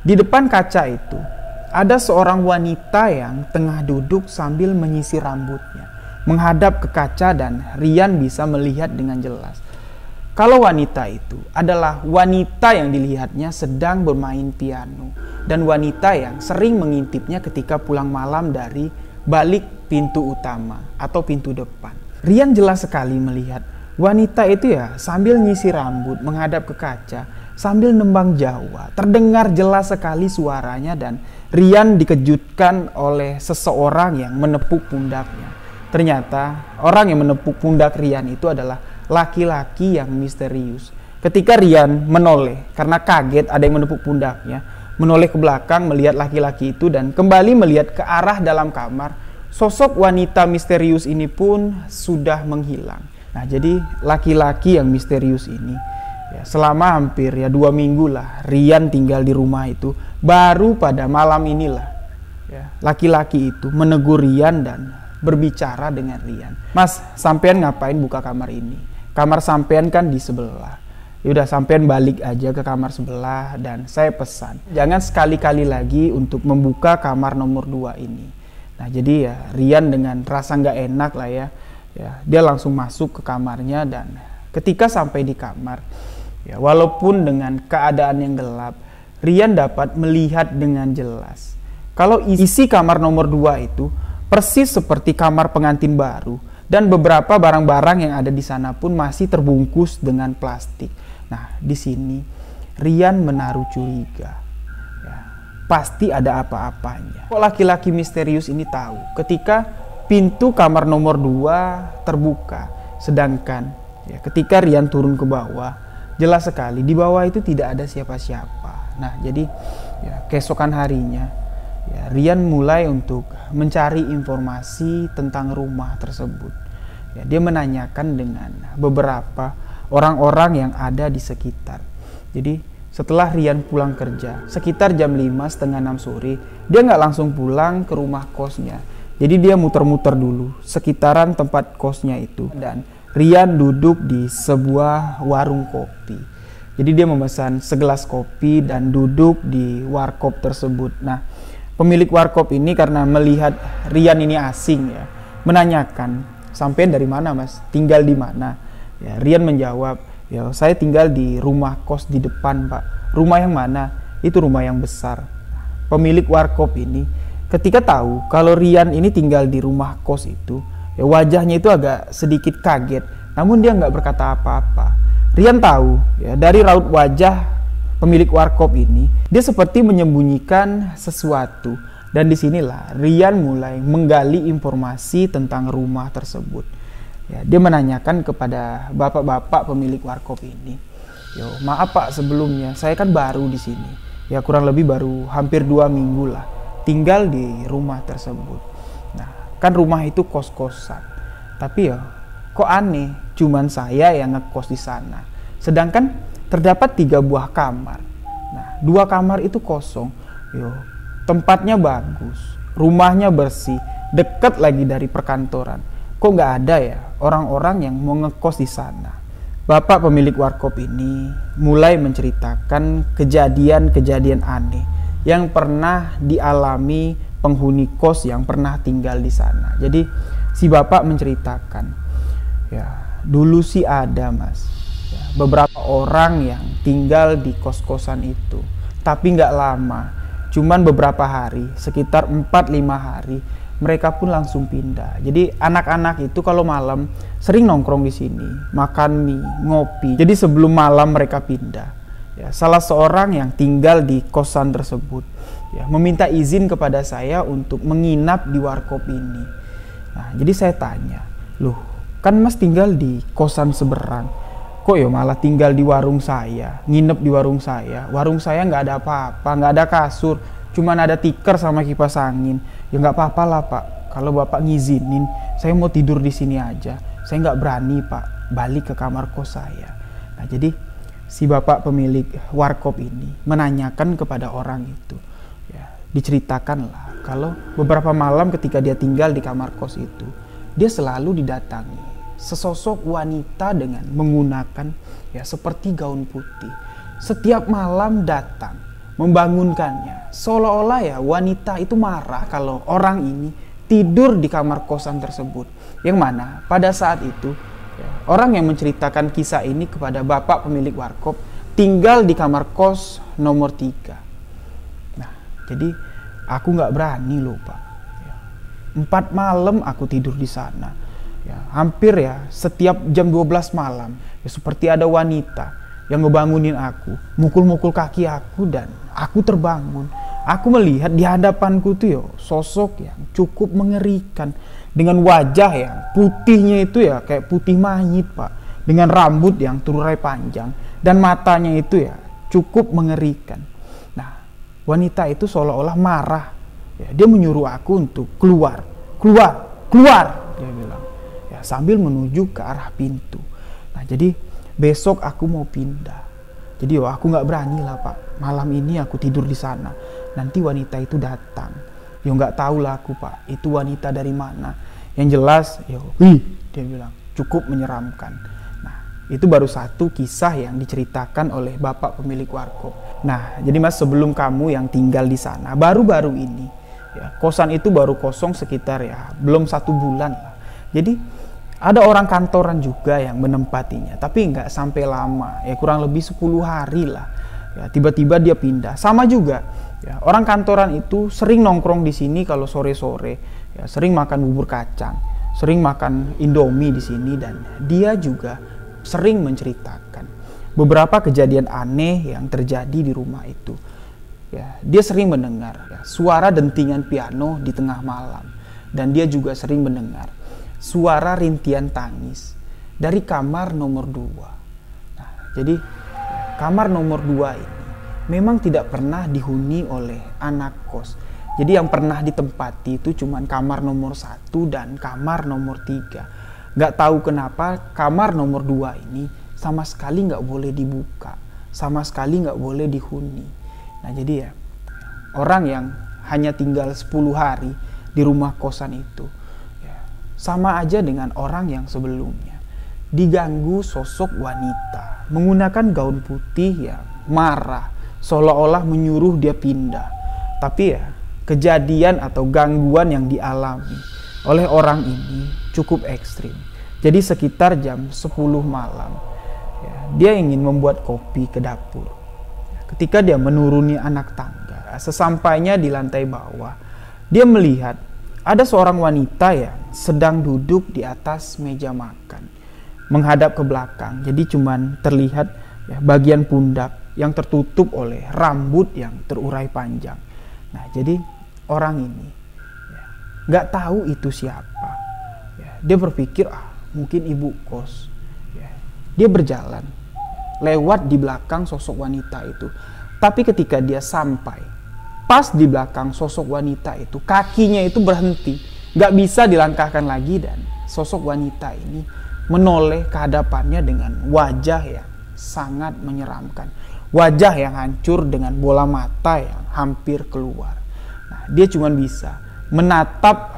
di depan kaca itu ada seorang wanita yang tengah duduk sambil menyisir rambutnya menghadap ke kaca, dan Rian bisa melihat dengan jelas kalau wanita itu adalah wanita yang dilihatnya sedang bermain piano dan wanita yang sering mengintipnya ketika pulang malam dari balik pintu utama atau pintu depan. Rian jelas sekali melihat wanita itu ya sambil nyisir rambut menghadap ke kaca sambil nembang Jawa. Terdengar jelas sekali suaranya dan Rian dikejutkan oleh seseorang yang menepuk pundaknya. Ternyata orang yang menepuk pundak Rian itu adalah laki-laki yang misterius. Ketika Rian menoleh karena kaget ada yang menepuk pundaknya, menoleh ke belakang melihat laki-laki itu dan kembali melihat ke arah dalam kamar, sosok wanita misterius ini pun sudah menghilang. Nah, jadi laki-laki yang misterius ini ya, selama hampir 2 minggu lah Rian tinggal di rumah itu. Baru pada malam inilah ya, laki-laki itu menegur Rian dan berbicara dengan Rian. Mas, sampean ngapain buka kamar ini? Kamar sampean kan di sebelah. Yaudah, sampean balik aja ke kamar sebelah dan saya pesan, jangan sekali-kali lagi untuk membuka kamar nomor 2 ini. Nah, jadi ya Rian dengan rasa nggak enak lah ya, dia langsung masuk ke kamarnya dan ketika sampai di kamar, ya walaupun dengan keadaan yang gelap, Rian dapat melihat dengan jelas kalau isi kamar nomor 2 itu persis seperti kamar pengantin baru, dan beberapa barang-barang yang ada di sana pun masih terbungkus dengan plastik. Nah, di sini Rian menaruh curiga. Ya, pasti ada apa-apanya. Kok laki-laki misterius ini tahu ketika pintu kamar nomor 2 terbuka, sedangkan ya, ketika Rian turun ke bawah, jelas sekali di bawah itu tidak ada siapa-siapa. Nah, jadi ya, keesokan harinya ya, Rian mulai untuk mencari informasi tentang rumah tersebut. Ya, dia menanyakan dengan beberapa orang-orang yang ada di sekitar. Jadi setelah Rian pulang kerja, sekitar jam 5, setengah 6 sore, dia nggak langsung pulang ke rumah kosnya. Jadi dia muter-muter dulu sekitaran tempat kosnya itu. Dan Rian duduk di sebuah warung kopi. Jadi dia memesan segelas kopi dan duduk di warkop tersebut. Nah, pemilik warkop ini karena melihat Rian ini asing ya, menanyakan, "Sampean dari mana, Mas? Tinggal di mana?" Ya, Rian menjawab, "Ya, saya tinggal di rumah kos di depan, Pak." "Rumah yang mana?" "Itu rumah yang besar." Pemilik warkop ini ketika tahu kalau Rian ini tinggal di rumah kos itu, ya wajahnya itu agak sedikit kaget, namun dia nggak berkata apa-apa. Rian tahu ya dari raut wajah pemilik warkop ini, dia seperti menyembunyikan sesuatu. Dan disinilah Rian mulai menggali informasi tentang rumah tersebut. Ya, dia menanyakan kepada bapak-bapak pemilik warkop ini, "Yo, maaf Pak, sebelumnya saya kan baru di sini. Ya kurang lebih baru hampir 2 minggu lah tinggal di rumah tersebut. Nah, kan rumah itu kos-kosan. Tapi ya kok aneh, cuman saya yang ngekos di sana. Sedangkan terdapat 3 buah kamar. Nah, 2 kamar itu kosong. Yo, tempatnya bagus, rumahnya bersih, dekat lagi dari perkantoran. Kok nggak ada ya orang-orang yang mau ngekos di sana? Bapak pemilik warkop ini mulai menceritakan kejadian-kejadian aneh yang pernah dialami penghuni kos yang pernah tinggal di sana. Jadi si bapak menceritakan, ya dulu sih ada mas, ya, beberapa orang yang tinggal di kos-kosan itu, tapi nggak lama, cuman beberapa hari, sekitar 4-5 hari, mereka pun langsung pindah. Jadi anak-anak itu kalau malam sering nongkrong di sini, makan mie, ngopi. Jadi sebelum malam mereka pindah. Ya, salah seorang yang tinggal di kosan tersebut ya, meminta izin kepada saya untuk menginap di warkop ini. Nah, jadi saya tanya, loh kan mas tinggal di kosan seberang, kok ya malah tinggal di warung saya, nginep di warung saya nggak ada apa-apa, nggak ada kasur, cuman ada tikar sama kipas angin. Ya nggak apa-apa lah pak, kalau bapak ngizinin, saya mau tidur di sini aja, saya nggak berani pak balik ke kamar kos saya. Nah jadi si bapak pemilik warkop ini menanyakan kepada orang itu, ya, diceritakanlah kalau beberapa malam ketika dia tinggal di kamar kos itu, dia selalu didatangi sesosok wanita dengan menggunakan ya seperti gaun putih. Setiap malam datang membangunkannya, seolah-olah ya wanita itu marah kalau orang ini tidur di kamar kosan tersebut. Yang mana pada saat itu ya, orang yang menceritakan kisah ini kepada bapak pemilik warkop tinggal di kamar kos nomor 3. Nah jadi aku nggak berani loh pak ya, 4 malam aku tidur di sana ya, hampir ya setiap jam 12 malam ya, seperti ada wanita yang ngebangunin aku, mukul-mukul kaki aku, dan aku terbangun. Aku melihat di hadapanku tuh ya sosok yang cukup mengerikan, dengan wajah yang putihnya itu ya kayak putih mayit pak, dengan rambut yang terurai panjang, dan matanya itu ya cukup mengerikan. Nah wanita itu seolah-olah marah ya, dia menyuruh aku untuk keluar, dia bilang ya, sambil menuju ke arah pintu. Nah jadi besok aku mau pindah. Jadi aku nggak berani lah pak, malam ini aku tidur di sana, nanti wanita itu datang. Ya nggak tahu lah aku pak, itu wanita dari mana. Yang jelas, ya, dia bilang cukup menyeramkan. Nah itu baru satu kisah yang diceritakan oleh bapak pemilik warkop. Nah jadi mas, sebelum kamu yang tinggal di sana, baru-baru ini, ya, kosan itu baru kosong sekitar ya belum 1 bulan lah. Jadi ada orang kantoran juga yang menempatinya, tapi nggak sampai lama, ya kurang lebih 10 hari lah. Ya, tiba-tiba dia pindah. Sama juga, ya, orang kantoran itu sering nongkrong di sini kalau sore-sore, ya, sering makan bubur kacang, sering makan Indomie di sini, dan dia juga sering menceritakan beberapa kejadian aneh yang terjadi di rumah itu. Ya, dia sering mendengar ya, suara dentingan piano di tengah malam, dan dia juga sering mendengar suara rintian tangis dari kamar nomor 2. Nah, jadi kamar nomor 2 ini memang tidak pernah dihuni oleh anak kos. Jadi yang pernah ditempati itu cuma kamar nomor 1 dan kamar nomor 3. Gak tahu kenapa kamar nomor 2 ini sama sekali gak boleh dibuka, sama sekali gak boleh dihuni. Nah jadi ya, orang yang hanya tinggal 10 hari di rumah kosan itu sama aja dengan orang yang sebelumnya diganggu sosok wanita menggunakan gaun putih yang marah, seolah-olah menyuruh dia pindah. Tapi ya, kejadian atau gangguan yang dialami oleh orang ini cukup ekstrim. Jadi sekitar jam 10 malam ya, dia ingin membuat kopi ke dapur. Ketika dia menuruni anak tangga, sesampainya di lantai bawah, dia melihat ada seorang wanita yang sedang duduk di atas meja makan, menghadap ke belakang. Jadi cuman terlihat ya, bagian pundak yang tertutup oleh rambut yang terurai panjang. Nah jadi orang ini ya, gak tahu itu siapa. Ya, dia berpikir mungkin ibu kos. Ya, dia berjalan lewat di belakang sosok wanita itu. Tapi ketika dia sampai pas di belakang sosok wanita itu, kakinya itu berhenti, gak bisa dilangkahkan lagi, dan sosok wanita ini menoleh ke hadapannya dengan wajah yang sangat menyeramkan, wajah yang hancur dengan bola mata yang hampir keluar. Nah, dia cuma bisa menatap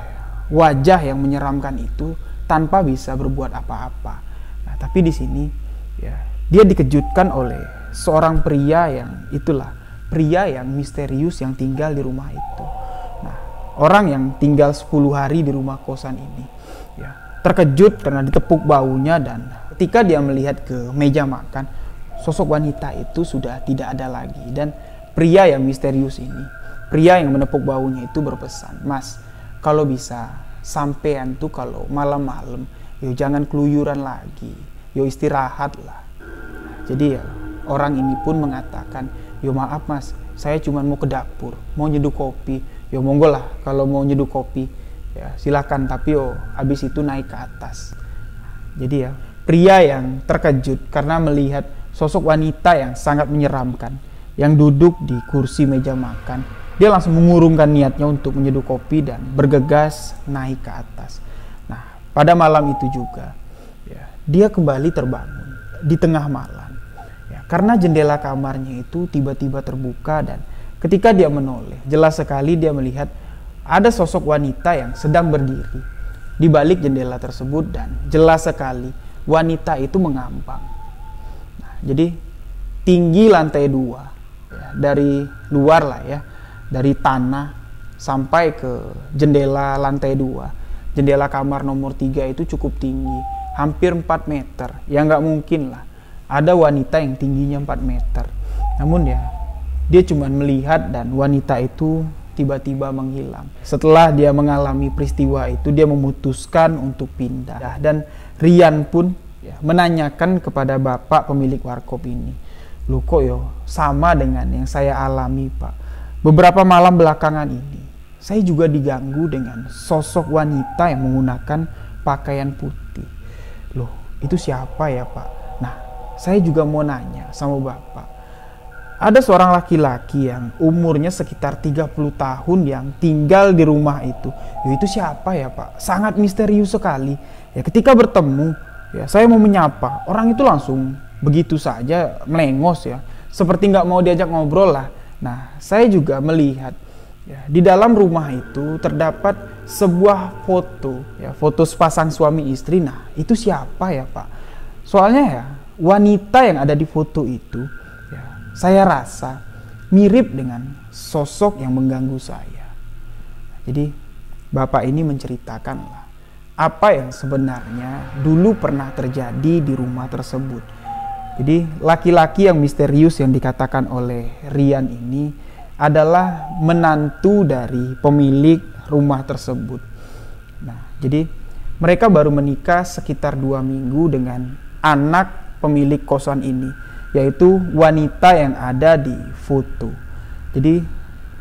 wajah yang menyeramkan itu tanpa bisa berbuat apa-apa. Nah, tapi di sini ya, dia dikejutkan oleh seorang pria yang misterius yang tinggal di rumah itu. Nah, orang yang tinggal 10 hari di rumah kosan ini ya, terkejut karena ditepuk baunya, dan ketika dia melihat ke meja makan, sosok wanita itu sudah tidak ada lagi. Dan pria yang misterius ini, pria yang menepuk baunya itu berpesan, "Mas, kalau bisa sampean tuh kalau malam-malam yo jangan keluyuran lagi, yo istirahat lah." Jadi ya, orang ini pun mengatakan, "Yo maaf mas, saya cuma mau ke dapur, mau nyeduh kopi. Yo monggo lah kalau mau nyeduh kopi, ya silakan, tapi yo habis itu naik ke atas." Jadi ya, pria yang terkejut karena melihat sosok wanita yang sangat menyeramkan yang duduk di kursi meja makan, dia langsung mengurungkan niatnya untuk menyeduh kopi dan bergegas naik ke atas. Nah, pada malam itu juga ya, dia kembali terbangun di tengah malam ya, karena jendela kamarnya itu tiba-tiba terbuka, dan ketika dia menoleh, jelas sekali dia melihat ada sosok wanita yang sedang berdiri di balik jendela tersebut, dan jelas sekali wanita itu mengambang. Nah, jadi tinggi lantai 2 ya, dari luar lah ya, dari tanah sampai ke jendela lantai 2. Jendela kamar nomor 3 itu cukup tinggi, hampir 4 meter. Ya nggak mungkin lah ada wanita yang tingginya 4 meter. Namun ya, dia cuma melihat dan wanita itu tiba-tiba menghilang. Setelah dia mengalami peristiwa itu, dia memutuskan untuk pindah. Dan Rian pun ya, menanyakan kepada bapak pemilik warkop ini, "Loh kok yo sama dengan yang saya alami pak. Beberapa malam belakangan ini, saya juga diganggu dengan sosok wanita yang menggunakan pakaian putih." "Loh, itu siapa ya pak?" Nah, saya juga mau nanya sama bapak. Ada seorang laki-laki yang umurnya sekitar 30 tahun yang tinggal di rumah itu. "Ya, itu siapa ya pak? Sangat misterius sekali. Ya, ketika bertemu, ya saya mau menyapa. Orang itu langsung begitu saja melengos ya. Seperti nggak mau diajak ngobrol lah." Nah, saya juga melihat ya, di dalam rumah itu terdapat sebuah foto. Ya, foto sepasang suami istri. Nah, itu siapa ya pak? Soalnya ya, wanita yang ada di foto itu saya rasa mirip dengan sosok yang mengganggu saya. Jadi bapak ini menceritakanlah apa yang sebenarnya dulu pernah terjadi di rumah tersebut. Jadi laki-laki yang misterius yang dikatakan oleh Rian ini adalah menantu dari pemilik rumah tersebut. Nah, jadi mereka baru menikah sekitar 2 minggu dengan anak pemilik kosan ini, yaitu wanita yang ada di foto. Jadi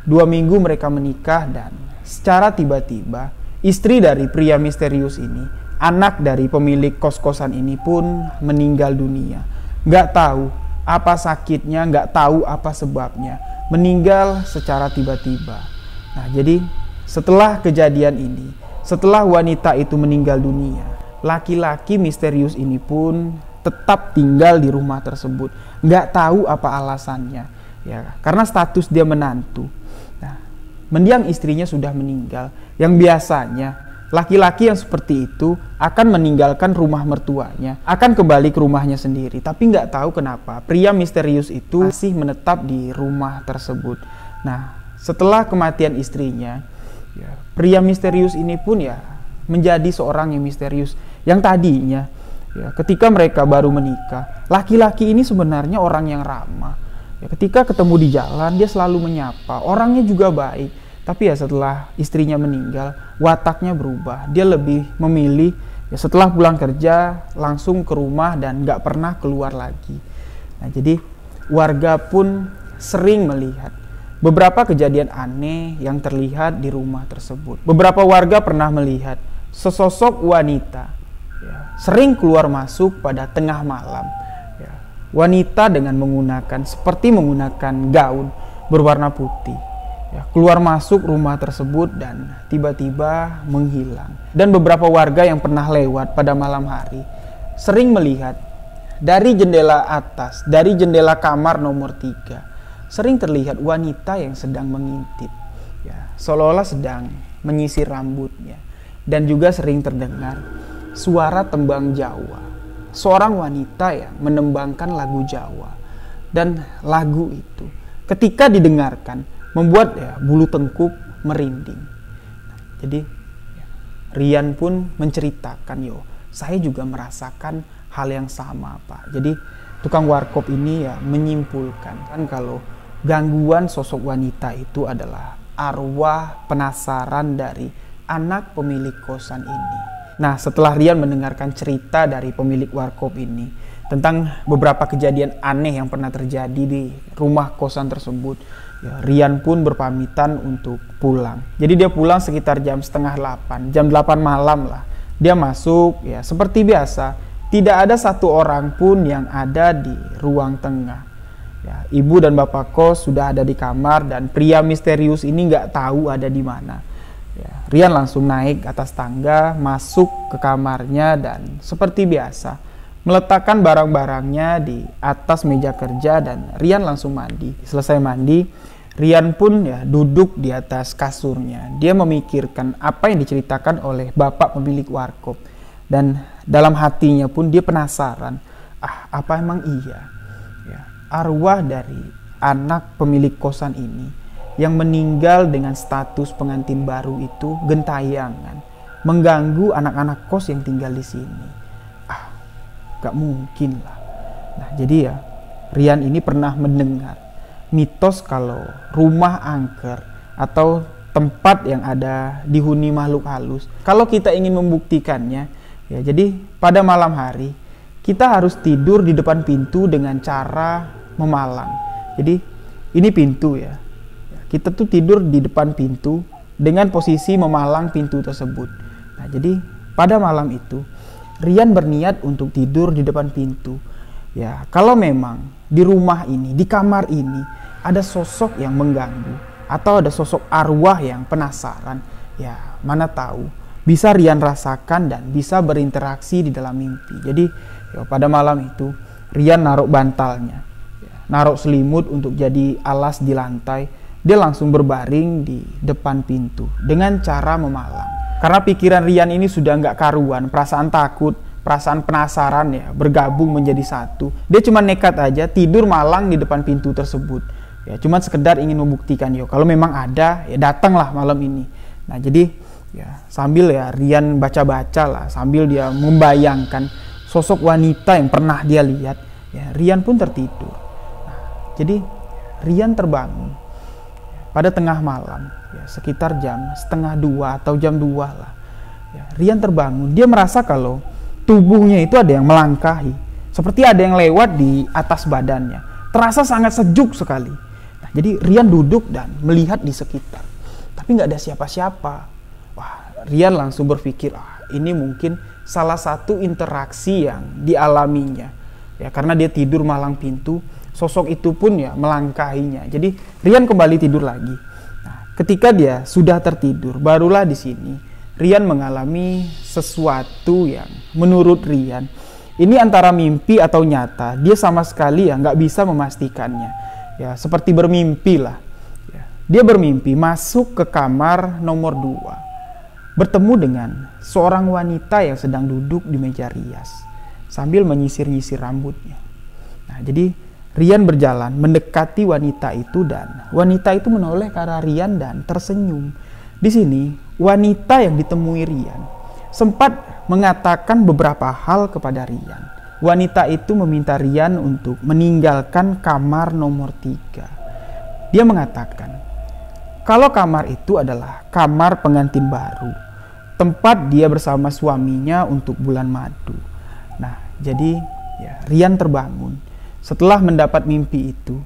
2 minggu mereka menikah, dan secara tiba-tiba istri dari pria misterius ini, anak dari pemilik kos-kosan ini pun meninggal dunia. Nggak tahu apa sakitnya, nggak tahu apa sebabnya, meninggal secara tiba-tiba. Nah, jadi setelah kejadian ini, setelah wanita itu meninggal dunia, laki-laki misterius ini pun tetap tinggal di rumah tersebut. Nggak tahu apa alasannya ya, karena status dia menantu. Nah, mendiang istrinya sudah meninggal. Yang biasanya laki-laki yang seperti itu akan meninggalkan rumah mertuanya, akan kembali ke rumahnya sendiri. Tapi nggak tahu kenapa pria misterius itu masih menetap di rumah tersebut. Nah, setelah kematian istrinya ya, pria misterius ini pun ya menjadi seorang yang misterius. Yang tadinya ya, ketika mereka baru menikah, laki-laki ini sebenarnya orang yang ramah. Ya, ketika ketemu di jalan, dia selalu menyapa. Orangnya juga baik. Tapi ya setelah istrinya meninggal, wataknya berubah. Dia lebih memilih ya, setelah pulang kerja langsung ke rumah dan gak pernah keluar lagi. Nah, jadi warga pun sering melihat beberapa kejadian aneh yang terlihat di rumah tersebut. Beberapa warga pernah melihat sesosok wanita sering keluar masuk pada tengah malam ya. Wanita dengan seperti menggunakan gaun berwarna putih ya, keluar masuk rumah tersebut dan tiba-tiba menghilang. Dan beberapa warga yang pernah lewat pada malam hari sering melihat dari jendela atas, dari jendela kamar nomor 3, sering terlihat wanita yang sedang mengintip ya, seolah-olah sedang menyisir rambutnya. dan juga sering terdengar suara tembang Jawa. Seorang wanita yang menembangkan lagu Jawa, dan lagu itu ketika didengarkan membuat bulu tengkuk merinding. Jadi Rian pun menceritakan, saya juga merasakan hal yang sama, Pak. Jadi tukang warkop ini menyimpulkan kan kalau gangguan sosok wanita itu adalah arwah penasaran dari anak pemilik kosan ini. Nah, setelah Rian mendengarkan cerita dari pemilik warkop ini tentang beberapa kejadian aneh yang pernah terjadi di rumah kosan tersebut, Rian pun berpamitan untuk pulang. Jadi dia pulang sekitar jam setengah 8, jam 8 malam lah. Dia masuk seperti biasa. Tidak ada satu orang pun yang ada di ruang tengah. Ibu dan bapak kos sudah ada di kamar dan pria misterius ini nggak tahu ada di mana. Rian langsung naik atas tangga, masuk ke kamarnya dan seperti biasa meletakkan barang-barangnya di atas meja kerja dan Rian langsung mandi. Selesai mandi, Rian pun duduk di atas kasurnya. Dia memikirkan apa yang diceritakan oleh bapak pemilik warkop. Dan dalam hatinya pun dia penasaran, apa emang iya arwah dari anak pemilik kosan ini yang meninggal dengan status pengantin baru itu gentayangan, mengganggu anak-anak kos yang tinggal di sini. Gak mungkin lah. Nah, jadi Rian ini pernah mendengar mitos kalau rumah angker atau tempat yang ada dihuni makhluk halus, kalau kita ingin membuktikannya, jadi pada malam hari kita harus tidur di depan pintu dengan cara memalang. Jadi ini pintu kita tuh tidur di depan pintu dengan posisi memalang pintu tersebut. Nah, jadi pada malam itu Rian berniat untuk tidur di depan pintu. Kalau memang di rumah ini, di kamar ini ada sosok yang mengganggu atau ada sosok arwah yang penasaran, mana tahu bisa Rian rasakan dan bisa berinteraksi di dalam mimpi. Jadi pada malam itu Rian naruh bantalnya, naruh selimut untuk jadi alas di lantai. Dia langsung berbaring di depan pintu dengan cara memalang. Karena pikiran Rian ini sudah nggak karuan, perasaan takut, perasaan penasaran bergabung menjadi satu. Dia cuma nekat aja tidur malang di depan pintu tersebut. Cuma sekedar ingin membuktikan kalau memang ada, datanglah malam ini. Nah, jadi sambil Rian baca-baca lah, sambil dia membayangkan sosok wanita yang pernah dia lihat, Rian pun tertidur. Nah, jadi Rian terbangun pada tengah malam, sekitar jam setengah 2 atau jam 2 lah. Rian terbangun, dia merasa kalau tubuhnya itu ada yang melangkahi, seperti ada yang lewat di atas badannya. Terasa sangat sejuk sekali. Nah, jadi Rian duduk dan melihat di sekitar, tapi nggak ada siapa-siapa. Wah, Rian langsung berpikir, ini mungkin salah satu interaksi yang dialaminya. Karena dia tidur malang pintu, sosok itu pun melangkahinya. Jadi Rian kembali tidur lagi. Nah, ketika dia sudah tertidur, barulah di sini Rian mengalami sesuatu yang menurut Rian ini antara mimpi atau nyata. Dia sama sekali nggak bisa memastikannya. Seperti bermimpi lah. Dia bermimpi masuk ke kamar nomor 2, bertemu dengan seorang wanita yang sedang duduk di meja rias sambil menyisir-nyisir rambutnya. Nah, jadi Rian berjalan mendekati wanita itu dan wanita itu menoleh ke arah Rian dan tersenyum. Di sini wanita yang ditemui Rian sempat mengatakan beberapa hal kepada Rian. Wanita itu meminta Rian untuk meninggalkan kamar nomor 3. Dia mengatakan kalau kamar itu adalah kamar pengantin baru, tempat dia bersama suaminya untuk bulan madu. Nah, jadi Rian terbangun setelah mendapat mimpi itu.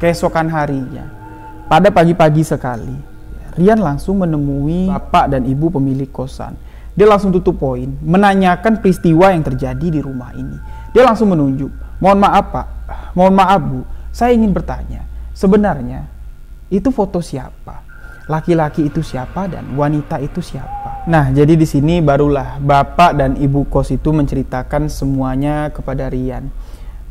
Keesokan harinya, pada pagi-pagi sekali, Rian langsung menemui bapak dan ibu pemilik kosan. Dia langsung tutup poin, menanyakan peristiwa yang terjadi di rumah ini. Dia langsung menunjuk, mohon maaf Pak, mohon maaf Bu, saya ingin bertanya, sebenarnya itu foto siapa? Laki-laki itu siapa dan wanita itu siapa? Nah, jadi di sini barulah bapak dan ibu kos itu menceritakan semuanya kepada Rian.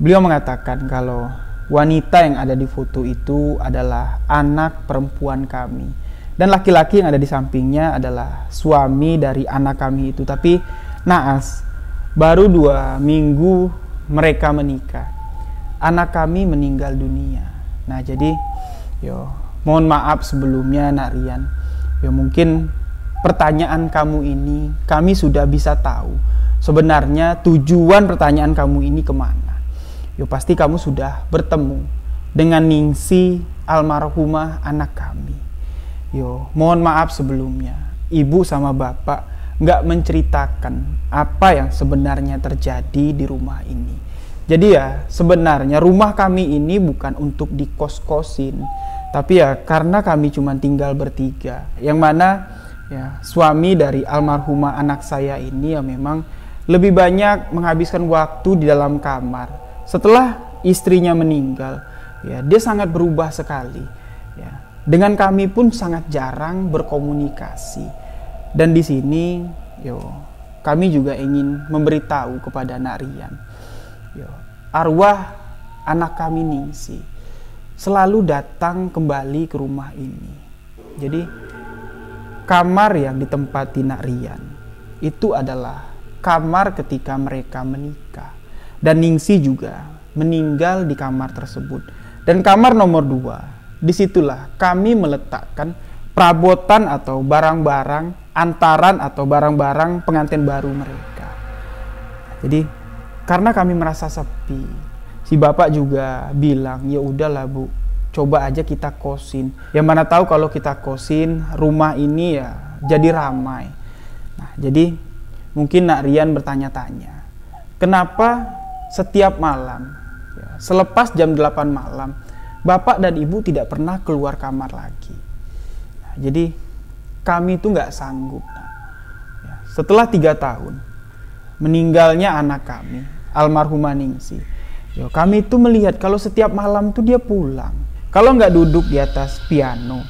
Beliau mengatakan kalau wanita yang ada di foto itu adalah anak perempuan kami. Dan laki-laki yang ada di sampingnya adalah suami dari anak kami itu. Tapi naas, baru 2 minggu mereka menikah, anak kami meninggal dunia. Nah jadi mohon maaf sebelumnya Nak Rian. Mungkin pertanyaan kamu ini kami sudah bisa tahu sebenarnya tujuan pertanyaan kamu ini kemana. Pasti kamu sudah bertemu dengan Ningsih, almarhumah anak kami. Mohon maaf sebelumnya, ibu sama bapak nggak menceritakan apa yang sebenarnya terjadi di rumah ini. Jadi sebenarnya rumah kami ini bukan untuk dikos-kosin, tapi karena kami cuma tinggal bertiga, yang mana suami dari almarhumah anak saya ini memang lebih banyak menghabiskan waktu di dalam kamar. Setelah istrinya meninggal, dia sangat berubah sekali. Dengan kami pun sangat jarang berkomunikasi. Dan di sini, kami juga ingin memberitahu kepada Nak Rian, arwah anak kami Ningsih selalu datang kembali ke rumah ini. Jadi kamar yang ditempati Nak Rian itu adalah kamar ketika mereka menikah, dan Ningsih juga meninggal di kamar tersebut. Dan kamar nomor 2, disitulah kami meletakkan perabotan atau barang-barang antaran atau barang-barang pengantin baru mereka. Jadi karena kami merasa sepi, si bapak juga bilang, ya udahlah Bu, coba aja kita kosin. Yang mana tahu kalau kita kosin rumah ini jadi ramai. Nah jadi mungkin Nak Rian bertanya-tanya, kenapa setiap malam selepas jam 8 malam bapak dan ibu tidak pernah keluar kamar lagi. Nah, jadi kami itu nggak sanggup. Setelah 3 tahun meninggalnya anak kami, almarhumah Ningsih, kami itu melihat kalau setiap malam tuh dia pulang. Kalau nggak duduk di atas piano,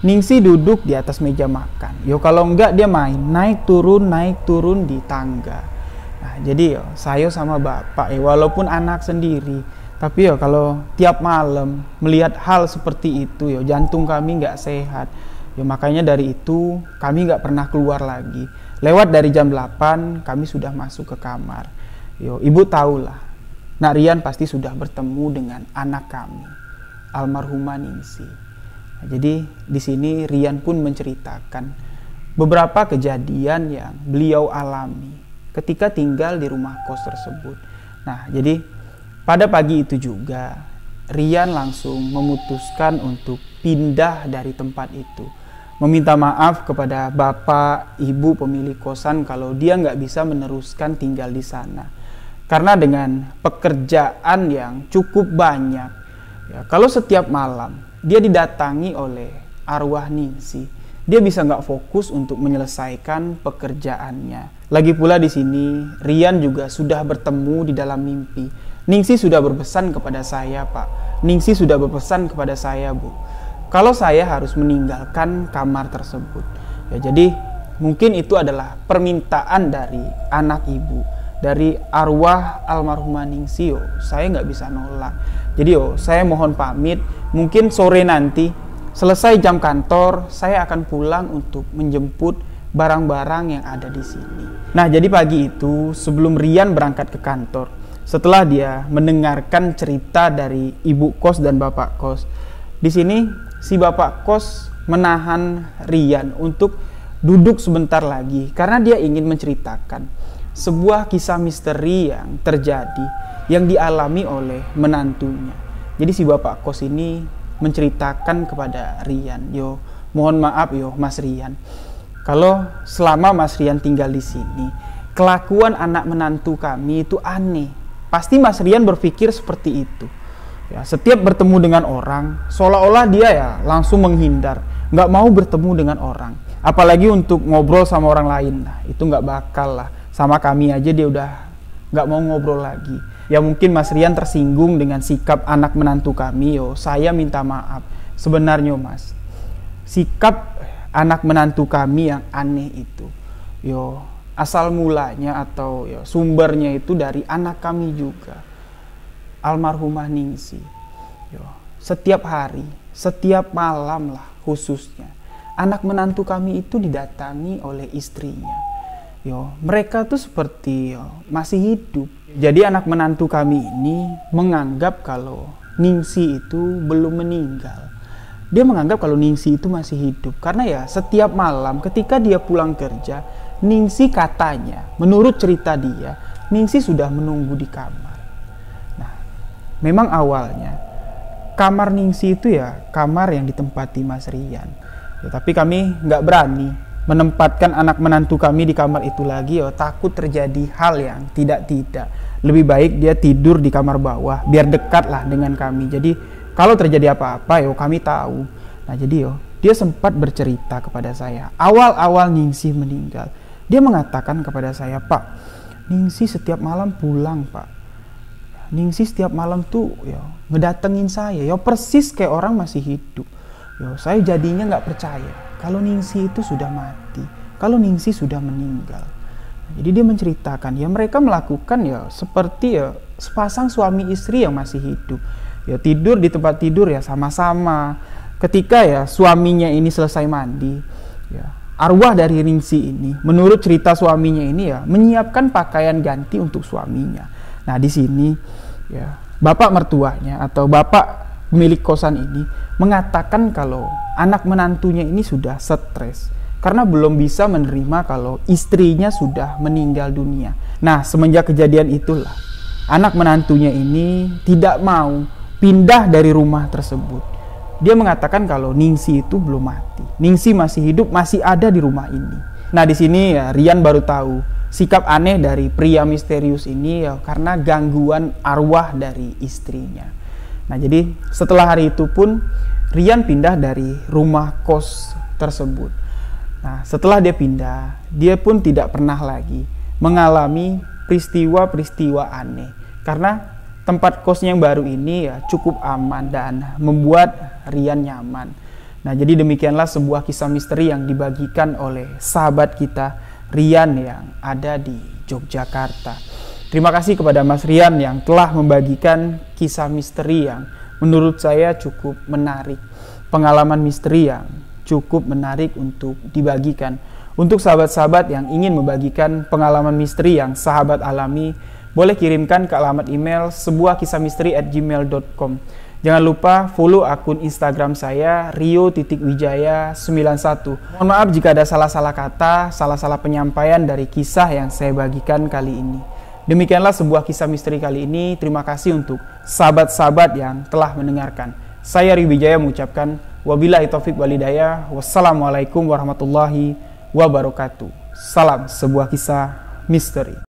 Ningsih duduk di atas meja makan. Kalau nggak dia main naik turun di tangga. Nah, jadi saya sama bapak walaupun anak sendiri, tapi kalau tiap malam melihat hal seperti itu jantung kami nggak sehat. Makanya dari itu kami nggak pernah keluar lagi. Lewat dari jam 8 kami sudah masuk ke kamar. Ibu tahulah, Nak Rian pasti sudah bertemu dengan anak kami, almarhumah Ningsih. Nah, jadi di sini Rian pun menceritakan beberapa kejadian yang beliau alami ketika tinggal di rumah kos tersebut. Nah, jadi pada pagi itu juga Rian langsung memutuskan untuk pindah dari tempat itu, meminta maaf kepada bapak, ibu pemilik kosan kalau dia nggak bisa meneruskan tinggal di sana. Karena dengan pekerjaan yang cukup banyak, kalau setiap malam dia didatangi oleh arwah Ningsih, dia bisa nggak fokus untuk menyelesaikan pekerjaannya. Lagi pula di sini Rian juga sudah bertemu di dalam mimpi. Ningsih sudah berpesan kepada saya, Pak. Ningsih sudah berpesan kepada saya, Bu, kalau saya harus meninggalkan kamar tersebut. Jadi mungkin itu adalah permintaan dari anak ibu, dari arwah almarhumah Ningsih. Saya nggak bisa nolak. Jadi saya mohon pamit. Mungkin sore nanti selesai jam kantor, saya akan pulang untuk menjemput barang-barang yang ada di sini. Nah, jadi pagi itu sebelum Rian berangkat ke kantor, setelah dia mendengarkan cerita dari ibu kos dan bapak kos, di sini si bapak kos menahan Rian untuk duduk sebentar lagi karena dia ingin menceritakan sebuah kisah misteri yang terjadi yang dialami oleh menantunya. Jadi si bapak kos ini menceritakan kepada Rian, mohon maaf Mas Rian, kalau selama Mas Rian tinggal di sini, kelakuan anak menantu kami itu aneh. Pasti Mas Rian berpikir seperti itu. Setiap bertemu dengan orang, seolah-olah dia langsung menghindar, nggak mau bertemu dengan orang. Apalagi untuk ngobrol sama orang lain, itu nggak bakal lah. Sama kami aja dia udah nggak mau ngobrol lagi. Ya mungkin Mas Rian tersinggung dengan sikap anak menantu kami. Saya minta maaf. Sebenarnya Mas, sikap anak menantu kami yang aneh itu, asal mulanya atau sumbernya itu dari anak kami juga, almarhumah Ningsih. Setiap hari, setiap malam lah khususnya, anak menantu kami itu didatangi oleh istrinya. Mereka tuh seperti masih hidup. Jadi anak menantu kami ini menganggap kalau Ningsih itu belum meninggal. Dia menganggap kalau Ningsih itu masih hidup. Karena ya setiap malam ketika dia pulang kerja, Ningsih katanya, menurut cerita dia, Ningsih sudah menunggu di kamar. Nah, memang awalnya kamar Ningsih itu ya kamar yang ditempati Mas Rian. Tapi kami nggak berani menempatkan anak menantu kami di kamar itu lagi, takut terjadi hal yang tidak-tidak. Lebih baik dia tidur di kamar bawah, biar dekat lah dengan kami. Jadi kalau terjadi apa-apa kami tahu. Nah jadi dia sempat bercerita kepada saya. Awal-awal Ningsih meninggal, dia mengatakan kepada saya, "Pak, Ningsih setiap malam pulang, Pak. Ningsih setiap malam tuh ngedatengin saya, persis kayak orang masih hidup." Saya jadinya nggak percaya kalau Ningsih itu sudah mati, kalau Ningsih sudah meninggal. Jadi dia menceritakan mereka melakukan seperti sepasang suami istri yang masih hidup. Tidur di tempat tidur sama-sama. Ketika suaminya ini selesai mandi, arwah dari Ningsih ini menurut cerita suaminya ini menyiapkan pakaian ganti untuk suaminya. Nah di sini bapak mertuanya atau bapak pemilik kosan ini mengatakan kalau anak menantunya ini sudah stres karena belum bisa menerima kalau istrinya sudah meninggal dunia. Nah semenjak kejadian itulah anak menantunya ini tidak mau pindah dari rumah tersebut. Dia mengatakan kalau Ningsih itu belum mati, Ningsih masih hidup, masih ada di rumah ini. Nah di sini Rian baru tahu sikap aneh dari pria misterius ini karena gangguan arwah dari istrinya. Nah jadi setelah hari itu pun Rian pindah dari rumah kos tersebut. Nah setelah dia pindah, dia pun tidak pernah lagi mengalami peristiwa-peristiwa aneh. Karena tempat kosnya yang baru ini cukup aman dan membuat Rian nyaman. Nah jadi demikianlah sebuah kisah misteri yang dibagikan oleh sahabat kita Rian yang ada di Yogyakarta. Terima kasih kepada Mas Rian yang telah membagikan kisah misteri yang menurut saya cukup menarik. Pengalaman misteri yang cukup menarik untuk dibagikan. Untuk sahabat-sahabat yang ingin membagikan pengalaman misteri yang sahabat alami, boleh kirimkan ke alamat email sebuahkisahmisteri@gmail.com. Jangan lupa follow akun Instagram saya rio.wijaya91. Mohon maaf jika ada salah-salah kata, salah-salah penyampaian dari kisah yang saya bagikan kali ini. Demikianlah sebuah kisah misteri kali ini. Terima kasih untuk sahabat-sahabat yang telah mendengarkan. Saya Rio Wijaya mengucapkan wabillahi taufik walhidayah. Wassalamualaikum warahmatullahi wabarakatuh. Salam sebuah kisah misteri.